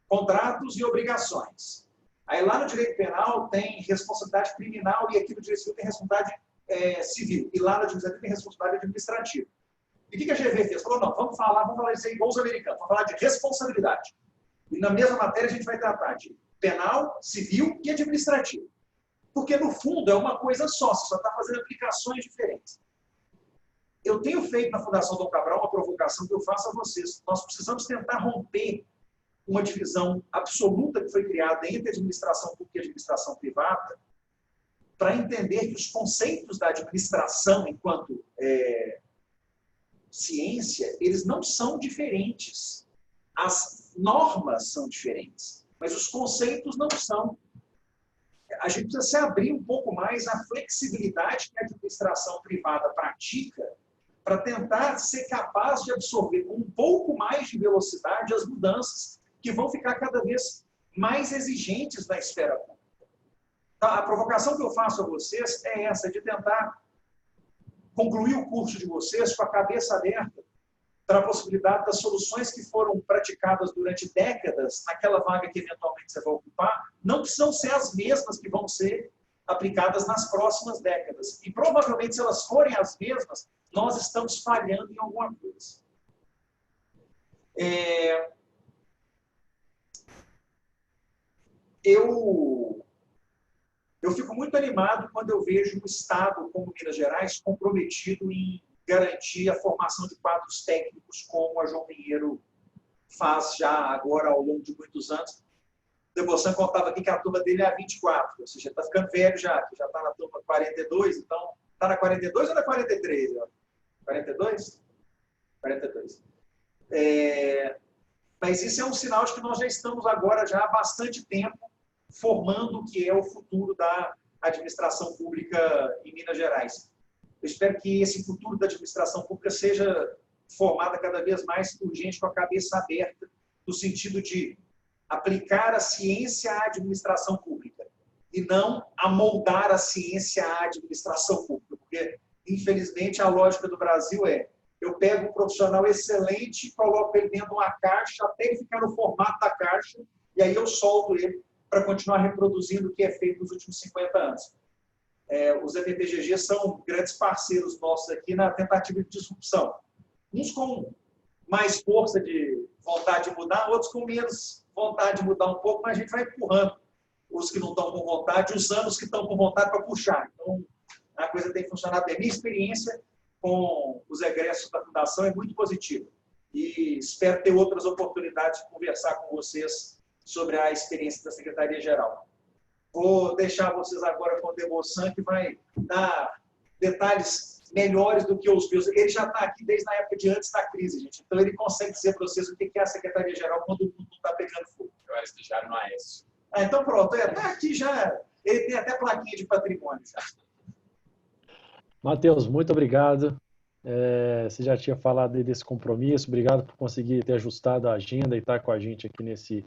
contratos e obrigações. Aí lá no direito penal tem responsabilidade criminal e aqui no direito civil tem responsabilidade civil. E lá no administrativo tem responsabilidade administrativa. E o que a GV fez? Falou, não, vamos falar isso aí igual os americanos, vamos falar de responsabilidade. E na mesma matéria a gente vai tratar de penal, civil e administrativo. Porque no fundo é uma coisa só, você só está fazendo aplicações diferentes. Eu tenho feito na Fundação Dom Cabral uma provocação que eu faço a vocês. Nós precisamos tentar romper uma divisão absoluta que foi criada entre administração pública e administração privada para entender que os conceitos da administração enquanto ciência, eles não são diferentes. As normas são diferentes, mas os conceitos não são. A gente precisa se abrir um pouco mais à flexibilidade que a administração privada pratica para tentar ser capaz de absorver com um pouco mais de velocidade as mudanças que vão ficar cada vez mais exigentes na esfera pública. Então, a provocação que eu faço a vocês é essa, de tentar concluir o curso de vocês com a cabeça aberta para a possibilidade das soluções que foram praticadas durante décadas naquela vaga que eventualmente você vai ocupar, não precisam ser as mesmas que vão ser aplicadas nas próximas décadas. E provavelmente, se elas forem as mesmas, nós estamos falhando em alguma coisa. Eu fico muito animado quando eu vejo um Estado como Minas Gerais comprometido em garantir a formação de quadros técnicos, como a João Pinheiro faz já agora ao longo de muitos anos. O Debossan contava aqui que a turma dele é a 24, ou seja, está ficando velho já está na turma 42, então está na 42 ou na 43? 42? 42. Mas isso é um sinal de que nós já estamos agora já há bastante tempo formando o que é o futuro da administração pública em Minas Gerais. Eu espero que esse futuro da administração pública seja formado cada vez mais por gente com a cabeça aberta, no sentido de aplicar a ciência à administração pública e não amoldar a ciência à administração pública, porque, infelizmente, a lógica do Brasil eu pego um profissional excelente, coloco ele dentro de uma caixa até ele ficar no formato da caixa e aí eu solto ele para continuar reproduzindo o que é feito nos últimos 50 anos. Os EPPGG são grandes parceiros nossos aqui na tentativa de disrupção. Uns com mais força de vontade de mudar, outros com menos vontade de mudar um pouco, mas a gente vai empurrando os que não estão com vontade, usando os que estão com vontade para puxar. Então, a coisa tem funcionado bem. Minha experiência com os egressos da Fundação é muito positiva. E espero ter outras oportunidades de conversar com vocês sobre a experiência da Secretaria-Geral. Vou deixar vocês agora com o Debossan, que vai dar detalhes melhores do que os meus. Ele já está aqui desde a época de antes da crise, gente. Então, ele consegue dizer para vocês o que é a Secretaria-Geral quando o mundo está pegando fogo. Eu era estagiário no AES. Então, pronto. Tá aqui já. Ele tem até plaquinha de patrimônio. Já. Matheus, muito obrigado. Você já tinha falado aí desse compromisso. Obrigado por conseguir ter ajustado a agenda e estar com a gente aqui nesse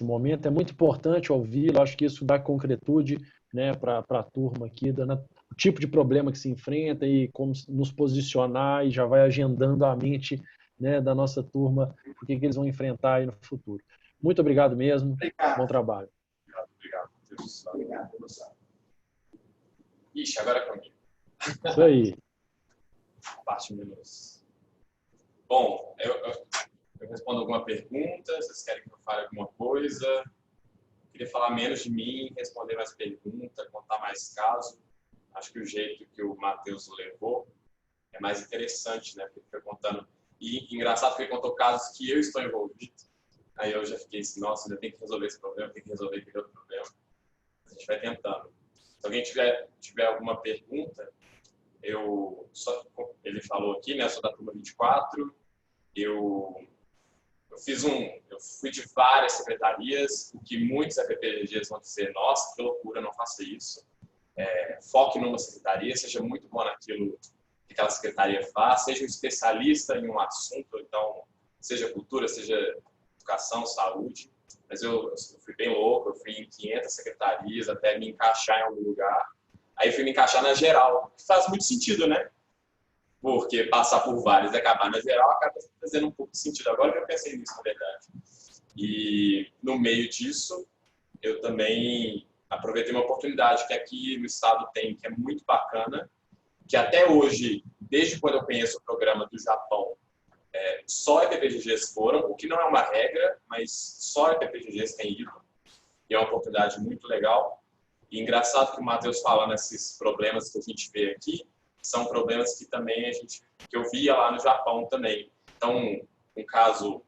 momento. É muito importante ouvi-lo. Acho que isso dá concretude, né, para a turma aqui, dando o tipo de problema que se enfrenta e como nos posicionar, e já vai agendando a mente, né, da nossa turma o que eles vão enfrentar aí no futuro. Muito obrigado mesmo. Obrigado. Bom trabalho. Obrigado. Deus. Obrigado. Ixi, agora é comigo. Isso aí. Parte menos. Bom, eu respondo alguma pergunta. Vocês querem que eu fale alguma coisa? Queria falar menos de mim, responder mais perguntas, contar mais casos. Acho que o jeito que o Matheus levou é mais interessante, né? Porque ele foi contando. E engraçado que ele contou casos que eu estou envolvido. Aí eu já fiquei assim, nossa, ainda tem que resolver esse problema, tem que resolver aquele outro problema. A gente vai tentando. Se alguém tiver alguma pergunta, ele falou aqui, né? Eu sou da turma 24. Eu fui de várias secretarias, o que muitos FPGs vão dizer, nossa, que loucura, não faça isso. Foque numa secretaria, seja muito bom naquilo que aquela secretaria faz, seja um especialista em um assunto, então, seja cultura, seja educação, saúde. Mas eu fui bem louco, eu fui em 500 secretarias até me encaixar em algum lugar. Aí fui me encaixar na geral, que faz muito sentido, né? Porque passar por vários e acabar na geral acaba fazendo um pouco de sentido. Agora que eu pensei nisso, na verdade. E no meio disso, eu também aproveitei uma oportunidade que aqui no estado tem, que é muito bacana, que até hoje, desde quando eu conheço o programa do Japão, só EPPGGs foram, o que não é uma regra, mas só EPPGGs têm ido. E é uma oportunidade muito legal. E engraçado que o Matheus fala nesses problemas que a gente vê aqui, são problemas que também que eu via lá no Japão também. Então, um caso,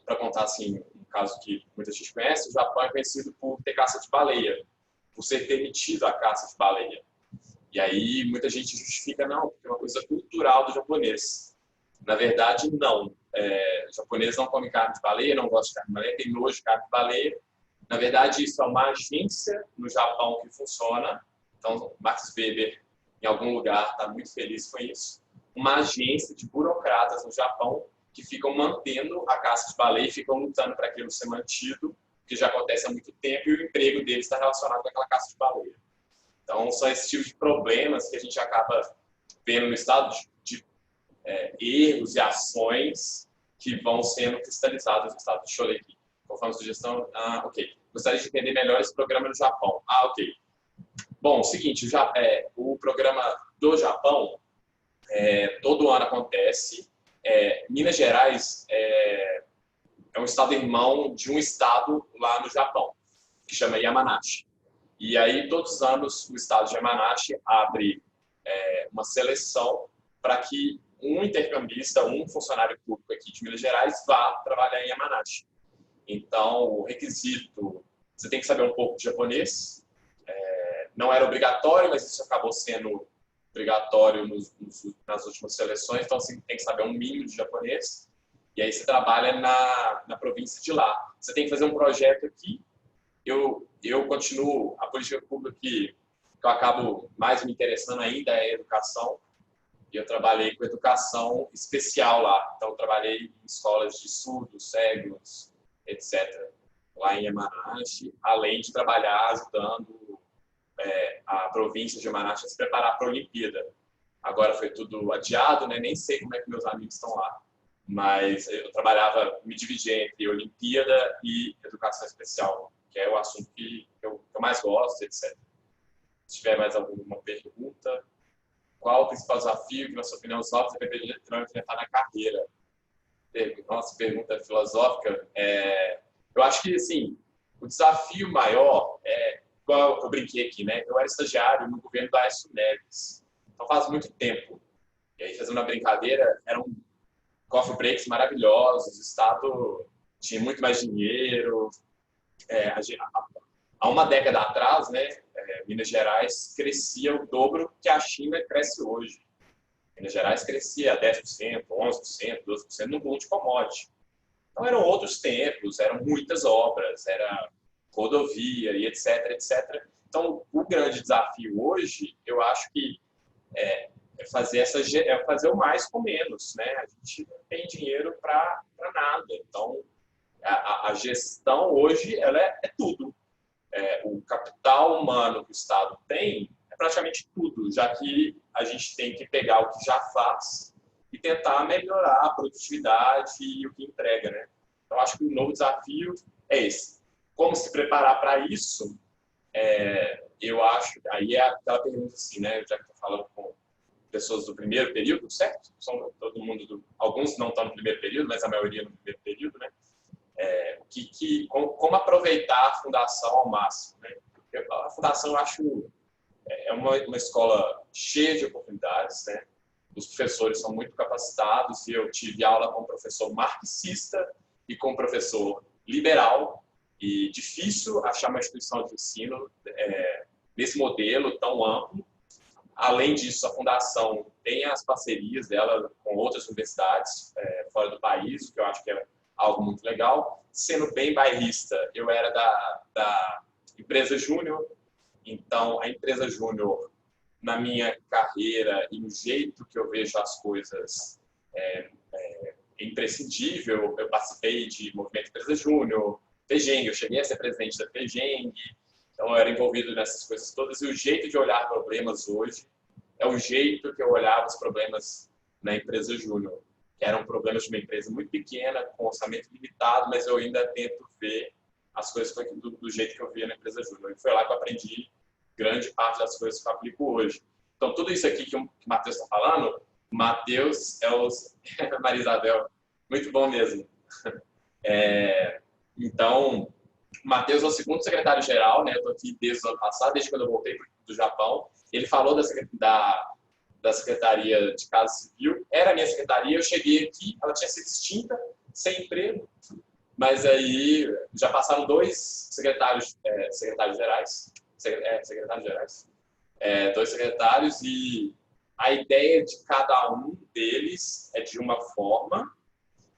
para contar assim, um caso que muita gente conhece, o Japão é conhecido por ter caça de baleia, por ser permitido a caça de baleia. E aí muita gente justifica, não, porque é uma coisa cultural do japonês. Na verdade, não. O japonês não come carne de baleia, não gosta de carne de baleia, tem nojo de carne de baleia. Na verdade, isso é uma agência no Japão que funciona. Então, Max Weber, em algum lugar, está muito feliz com isso. Uma agência de burocratas no Japão que ficam mantendo a caça de baleia e ficam lutando para aquilo ser mantido, que já acontece há muito tempo, e o emprego deles está relacionado com aquela caça de baleia. Então, são esse tipo de problemas que a gente acaba vendo no estado de erros e ações que vão sendo cristalizados no estado. Deixa eu ler aqui. Conforme sugestão, ok. Gostaria de entender melhor esse programa no Japão. Ok. Bom, seguinte, o programa do Japão todo ano acontece. Minas Gerais é um estado irmão de um estado lá no Japão, que chama Yamanashi. E aí, todos os anos, o estado de Yamanashi abre uma seleção para que um intercambista, um funcionário público aqui de Minas Gerais vá trabalhar em Yamanashi. Então, o requisito, você tem que saber um pouco de japonês. Não era obrigatório, mas isso acabou sendo obrigatório nas últimas seleções. Então, você tem que saber um mínimo de japonês. E aí você trabalha na província de lá. Você tem que fazer um projeto aqui. Eu continuo, a política pública que eu acabo mais me interessando ainda é a educação. E eu trabalhei com educação especial lá. Então, eu trabalhei em escolas de surdos, cegos, etc. Lá em Yamanashi, além de trabalhar ajudando a província de Yamanashi a se preparar para a Olimpíada. Agora foi tudo adiado, né? Nem sei como é que meus amigos estão lá. Mas eu trabalhava, me dividia entre Olimpíada e educação especial, que é o assunto que eu mais gosto, etc. Se tiver mais alguma pergunta, qual o principal desafio que, na sua opinião, os novos EPPG terão enfrentar na carreira? Nossa, pergunta filosófica. Eu acho que, assim, o desafio maior igual eu brinquei aqui, né? Eu era estagiário no governo da Aécio Neves. Então, faz muito tempo. E aí, fazendo uma brincadeira, eram coffee breaks maravilhosos, o Estado tinha muito mais dinheiro. Há uma década atrás, né, Minas Gerais crescia o dobro que a China cresce hoje. Minas Gerais crescia 10%, 11%, 12% no boom de commodity. Então eram outros tempos, eram muitas obras, era rodovia e etc, etc. Então o grande desafio hoje, eu acho que é fazer o mais com menos, né? A gente não tem dinheiro para nada. Então a gestão hoje ela é tudo. O capital humano que o Estado tem é praticamente tudo, já que a gente tem que pegar o que já faz e tentar melhorar a produtividade e o que entrega, né? Então, acho que o novo desafio é esse. Como se preparar para isso? Eu acho, aí é aquela pergunta assim, né? Já que estou falando com pessoas do primeiro período, certo? São todo mundo, alguns não estão no primeiro período, mas a maioria no primeiro período, né? Como aproveitar a fundação ao máximo, né? A fundação, eu acho, é uma escola cheia de oportunidades, né? Os professores são muito capacitados e eu tive aula com um professor marxista e com um professor liberal, e difícil achar uma instituição de ensino nesse modelo tão amplo. Além disso, a fundação tem as parcerias dela com outras universidades fora do país, o que eu acho que é algo muito legal. Sendo bem bairrista, eu era da empresa Júnior, então a empresa Júnior, na minha carreira e no jeito que eu vejo as coisas, é imprescindível. Eu participei de movimento Empresa Júnior, FEGENG, eu cheguei a ser presidente da FEGENG, então eu era envolvido nessas coisas todas, e o jeito de olhar problemas hoje é o jeito que eu olhava os problemas na empresa Júnior, que eram problemas de uma empresa muito pequena, com orçamento limitado, mas eu ainda tento ver as coisas do jeito que eu via na empresa Júnior. E foi lá que eu aprendi grande parte das coisas que eu aplico hoje. Então, tudo isso aqui que o Matheus está falando, Matheus Maria Isabel, muito bom mesmo. Então, Matheus é o segundo secretário-geral, né? Eu estou aqui desde o ano passado, desde quando eu voltei do Japão. Ele falou da Secretaria de Casa Civil, era a minha secretaria, eu cheguei aqui, ela tinha sido extinta, sem emprego, mas aí já passaram dois secretários gerais, dois secretários, e a ideia de cada um deles é de uma forma,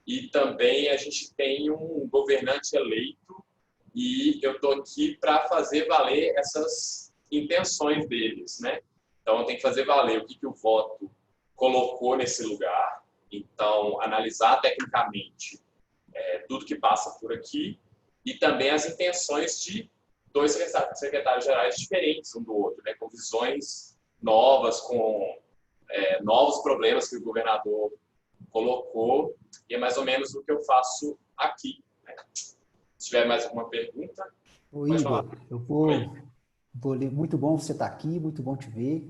e também a gente tem um governante eleito, e eu estou aqui para fazer valer essas intenções deles, né? Então, eu tenho que fazer valer o que o voto colocou nesse lugar. Então, analisar tecnicamente tudo que passa por aqui e também as intenções de dois secretários gerais diferentes um do outro, né? Com visões novas, com novos problemas que o governador colocou. E é mais ou menos o que eu faço aqui, né? Se tiver mais alguma pergunta, Ô, Igor, eu vou ler. Muito bom você estar aqui, muito bom te ver.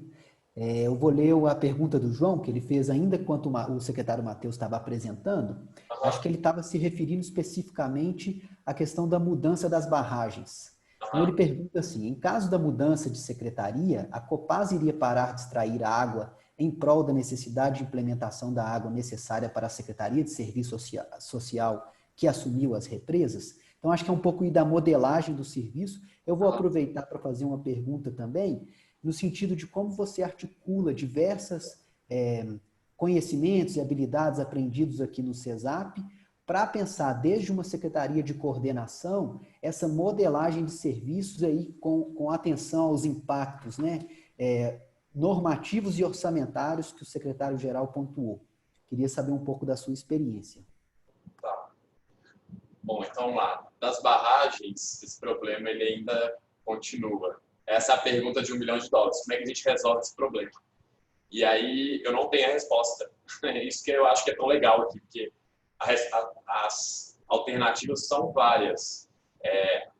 Eu vou ler a pergunta do João, que ele fez ainda enquanto o secretário Matheus estava apresentando. Acho que ele estava se referindo especificamente à questão da mudança das barragens. Então, ele pergunta assim: em caso da mudança de secretaria, a Copasa iria parar de extrair a água em prol da necessidade de implementação da água necessária para a Secretaria de Serviço Social que assumiu as represas? Então, acho que é um pouco da modelagem do serviço. Eu vou aproveitar para fazer uma pergunta também, no sentido de como você articula diversos conhecimentos e habilidades aprendidos aqui no CESAP para pensar desde uma secretaria de coordenação essa modelagem de serviços aí com atenção aos impactos, né, normativos e orçamentários que o secretário-geral pontuou. Queria saber um pouco da sua experiência. Tá. Bom, então lá, das barragens, esse problema ele ainda continua. Essa é a pergunta de $1 milhão. Como é que a gente resolve esse problema? E aí eu não tenho a resposta. Isso que eu acho que é tão legal aqui, porque as alternativas são várias.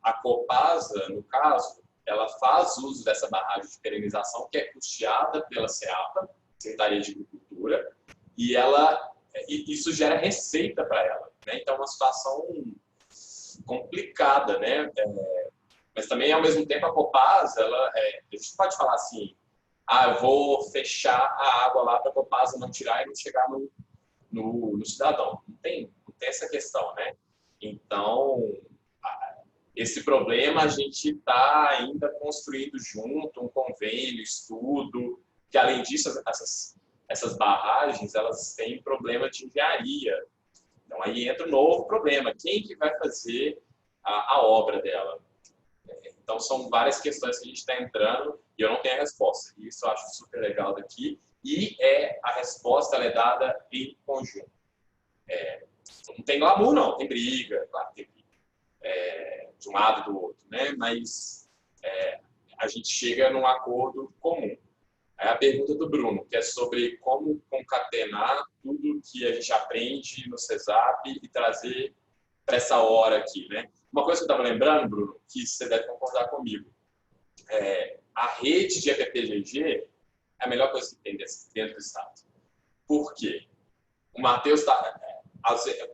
A Copasa, no caso, ela faz uso dessa barragem de perenização que é custeada pela SEAPA, Secretaria de Agricultura, e isso gera receita para ela, né? Então é uma situação complicada, né? Mas também, ao mesmo tempo, a Copasa, a gente pode falar assim, eu vou fechar a água lá para a Copasa não tirar e não chegar no cidadão. Não tem essa questão, né? Então, esse problema a gente está ainda construindo junto, um convênio, estudo, que além disso, essas barragens, elas têm problema de engenharia. Então, aí entra um novo problema. Quem que vai fazer a obra dela? Então, são várias questões que a gente está entrando e eu não tenho a resposta. Isso eu acho super legal daqui. E a resposta ela é dada em conjunto. Não tem glamour, não. Tem briga, claro, tem briga. De um lado e do outro, né? Mas a gente chega num acordo comum. Aí a pergunta do Bruno, que é sobre como concatenar tudo que a gente aprende no CESAP e trazer para essa hora aqui, né? Uma coisa que eu estava lembrando, Bruno, que você deve concordar comigo, a rede de EPPGG é a melhor coisa que tem dentro do Estado. Por quê? O Matheus está...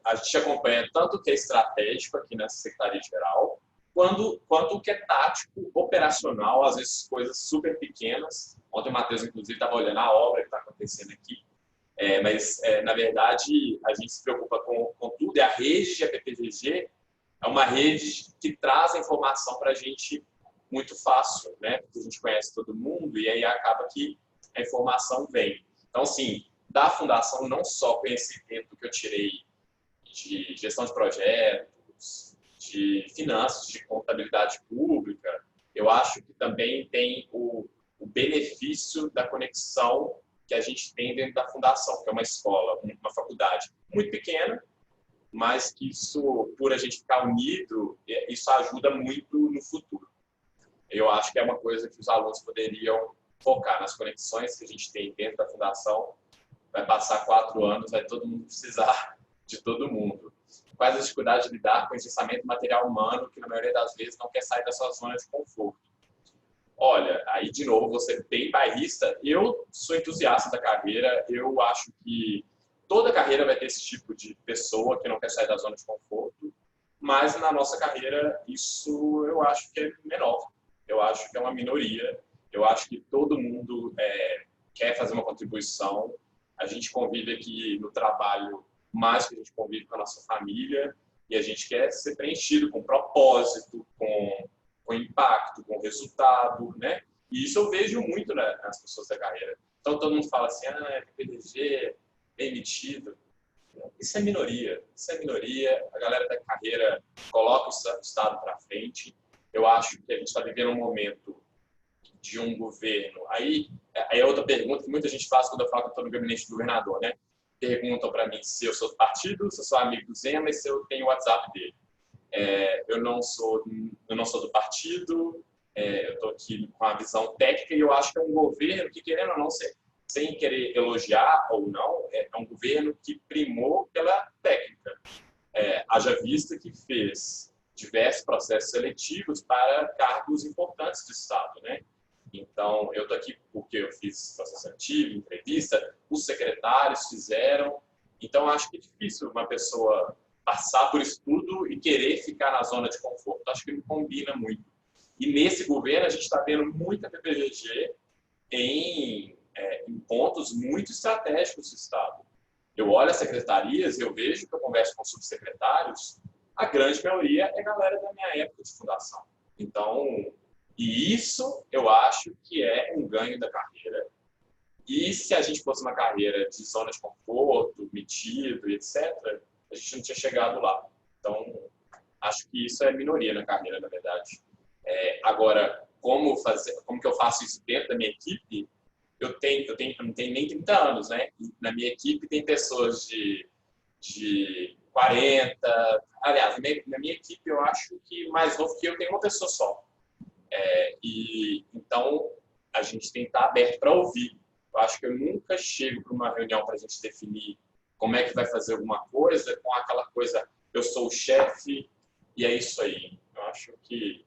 A gente acompanha tanto o que é estratégico aqui na Secretaria-Geral, quanto o que é tático, operacional, às vezes coisas super pequenas. Ontem o Matheus, inclusive, estava olhando a obra que está acontecendo aqui. Mas, na verdade, a gente se preocupa com tudo. E a rede de EPPGG é uma rede que traz a informação para a gente muito fácil, né? Porque a gente conhece todo mundo e aí acaba que a informação vem. Então, assim, da fundação, não só conhecimento que eu tirei de gestão de projetos, de finanças, de contabilidade pública, eu acho que também tem o benefício da conexão que a gente tem dentro da fundação, que é uma escola, uma faculdade muito pequena, mas que isso, por a gente ficar unido, isso ajuda muito no futuro. Eu acho que é uma coisa que os alunos poderiam focar nas conexões que a gente tem dentro da fundação. Vai passar 4 anos, vai todo mundo precisar de todo mundo. Quais as dificuldades de lidar com o engessamento material humano, que na maioria das vezes não quer sair da sua zona de conforto? Olha, aí de novo, você bem bairrista, eu sou entusiasta da carreira, eu acho que toda carreira vai ter esse tipo de pessoa que não quer sair da zona de conforto, mas na nossa carreira isso eu acho que é menor, eu acho que é uma minoria, eu acho que todo mundo quer fazer uma contribuição, a gente convive aqui no trabalho mais que a gente convive com a nossa família e a gente quer ser preenchido com propósito, com impacto, com resultado, né? E isso eu vejo muito nas pessoas da carreira. Então todo mundo fala assim, PDG, bem metido. Isso é minoria, a galera da carreira coloca o Estado para frente. Eu acho que a gente está vivendo um momento de um governo. Aí é outra pergunta que muita gente faz quando eu falo que eu estou no gabinete do governador, né? Perguntam para mim se eu sou do partido, se eu sou amigo do Zema e se eu tenho o WhatsApp dele. Eu não sou do partido, eu estou aqui com a visão técnica e eu acho que é um governo que, querendo ou não, sem querer elogiar ou não, é um governo que primou pela técnica. Haja vista que fez diversos processos seletivos para cargos importantes do Estado, né? Então, eu estou aqui porque eu fiz processo seletivo, entrevista, os secretários fizeram. Então, acho que é difícil uma pessoa passar por isso tudo e querer ficar na zona de conforto. Acho que não combina muito. E nesse governo, a gente está vendo muita PPGG em pontos muito estratégicos do Estado. Eu olho as secretarias, eu vejo que eu converso com subsecretários, a grande maioria é galera da minha época de fundação. Então, e isso eu acho que é um ganho da carreira. E se a gente fosse uma carreira de zona de conforto, metido, etc., a gente não tinha chegado lá. Então, acho que isso é minoria na carreira, na verdade. Agora, como que eu faço isso dentro da minha equipe? Eu não tenho nem 30 anos, né? E na minha equipe tem pessoas de 40. Aliás, na minha equipe eu acho que mais novo que eu tem uma pessoa só. E então a gente tem que estar aberto para ouvir. Eu acho que eu nunca chego para uma reunião para a gente definir como é que vai fazer alguma coisa com aquela coisa, eu sou o chefe e é isso aí. Eu acho que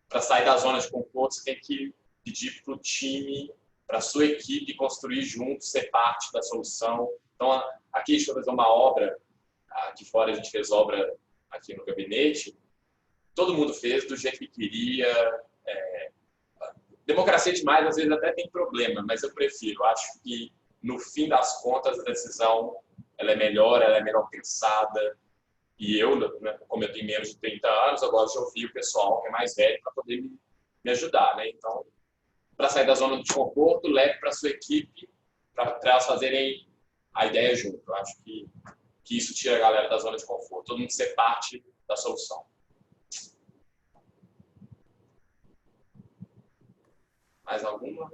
para sair da zona de conforto você tem que pedir para o time, para a sua equipe construir junto, ser parte da solução. Então aqui deixa eu fazer uma obra, aqui fora a gente fez obra aqui no gabinete, todo mundo fez do jeito que queria. Democracia demais, às vezes até tem problema, mas eu prefiro. Acho que, no fim das contas, a decisão ela é melhor pensada. E eu, né, como eu tenho menos de 30 anos, eu gosto de ouvir o pessoal que é mais velho para poder me ajudar, né? Então, para sair da zona de conforto, leve para a sua equipe, para elas fazerem a ideia junto. Eu acho que isso tira a galera da zona de conforto, todo mundo ser parte da solução. Mais alguma?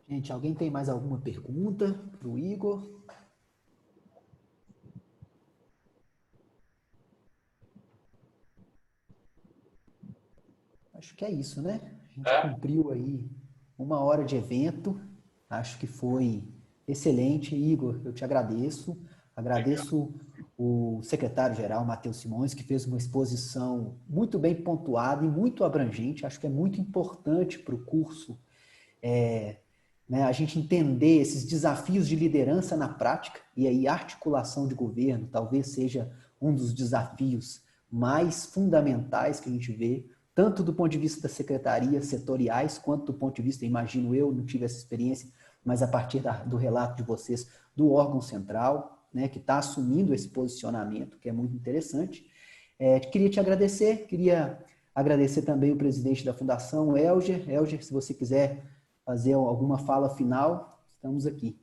Gente, alguém tem mais alguma pergunta para o Igor? Acho que é isso, né? A gente cumpriu aí 1 hora de evento. Acho que foi excelente. Igor, eu te agradeço. Agradeço o secretário-geral, Matheus Simões, que fez uma exposição muito bem pontuada e muito abrangente. Acho que é muito importante para o curso a gente entender esses desafios de liderança na prática, e aí a articulação de governo talvez seja um dos desafios mais fundamentais que a gente vê, tanto do ponto de vista das secretarias setoriais, quanto do ponto de vista, imagino eu, não tive essa experiência, mas a partir do relato de vocês, do órgão central, né, que está assumindo esse posicionamento, que é muito interessante. Queria te agradecer, queria agradecer também o presidente da Fundação, Elger. Elger, se você quiser fazer alguma fala final, estamos aqui.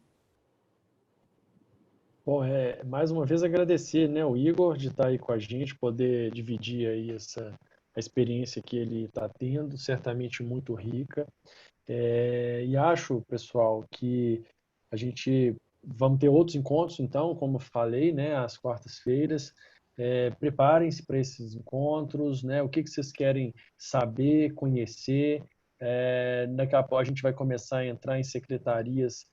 Bom, mais uma vez agradecer, né, o Igor de estar aí com a gente, poder dividir aí a experiência que ele está tendo, certamente muito rica. E acho, pessoal, que a gente vamos ter outros encontros, então, como eu falei, né, às quartas-feiras. Preparem-se para esses encontros, né, o que vocês querem saber, conhecer. Daqui a pouco a gente vai começar a entrar em secretarias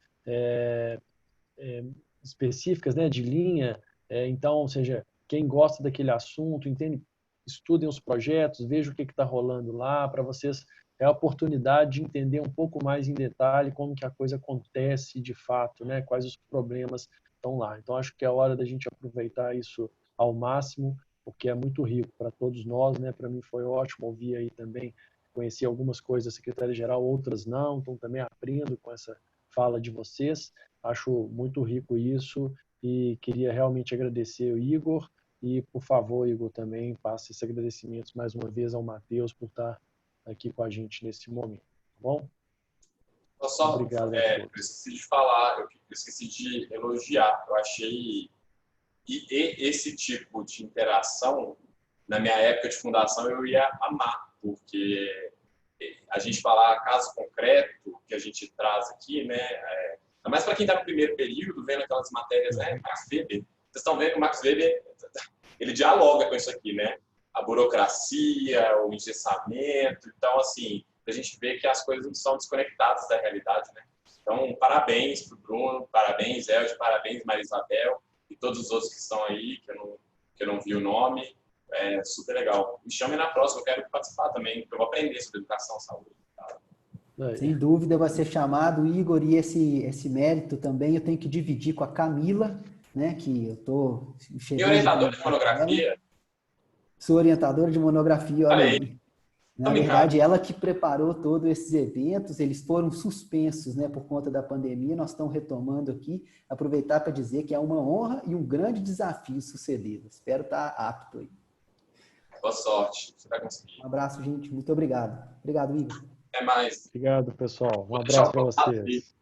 específicas, né, de linha. Então, ou seja, quem gosta daquele assunto, entende, estudem os projetos, vejam o que está rolando lá, para vocês é a oportunidade de entender um pouco mais em detalhe como que a coisa acontece de fato, né, quais os problemas estão lá. Então, acho que é a hora da gente aproveitar isso ao máximo, porque é muito rico para todos nós, né? Para mim foi ótimo ouvir aí também, conheci algumas coisas da secretária-geral, outras não, então também aprendo com essa fala de vocês. Acho muito rico isso e queria realmente agradecer o Igor e, por favor, Igor, também passe esses agradecimentos mais uma vez ao Matheus por estar aqui com a gente nesse momento, tá bom? Obrigado a todos. Eu esqueci de falar, eu esqueci de elogiar. Eu achei esse tipo de interação, na minha época de fundação, eu ia amar, porque a gente falar caso concreto que a gente traz aqui, né? Ainda mais para quem está no primeiro período, vendo aquelas matérias, né? Max Weber, vocês estão vendo que o Max Weber ele dialoga com isso aqui, né? A burocracia, o engessamento. Então, assim, a gente vê que as coisas não são desconectadas da realidade, né? Então, parabéns para o Bruno, parabéns, Elge, parabéns, Maria Isabel e todos os outros que estão aí, que eu não vi o nome. É super legal. Me chame na próxima, eu quero participar também, porque eu vou aprender sobre educação e saúde. Sem dúvida vai ser chamado, Igor, e esse mérito também eu tenho que dividir com a Camila, né, que eu estou chegando... E orientadora de monografia? Sou orientadora de monografia, olha aí. Na verdade, ela que preparou todos esses eventos, eles foram suspensos, né, por conta da pandemia, nós estamos retomando aqui, aproveitar para dizer que é uma honra e um grande desafio suceder. Espero estar apto aí. Boa sorte, você vai conseguir. Um abraço, gente, muito obrigado. Obrigado, Igor. Até mais. Obrigado, pessoal. Um abraço para vocês.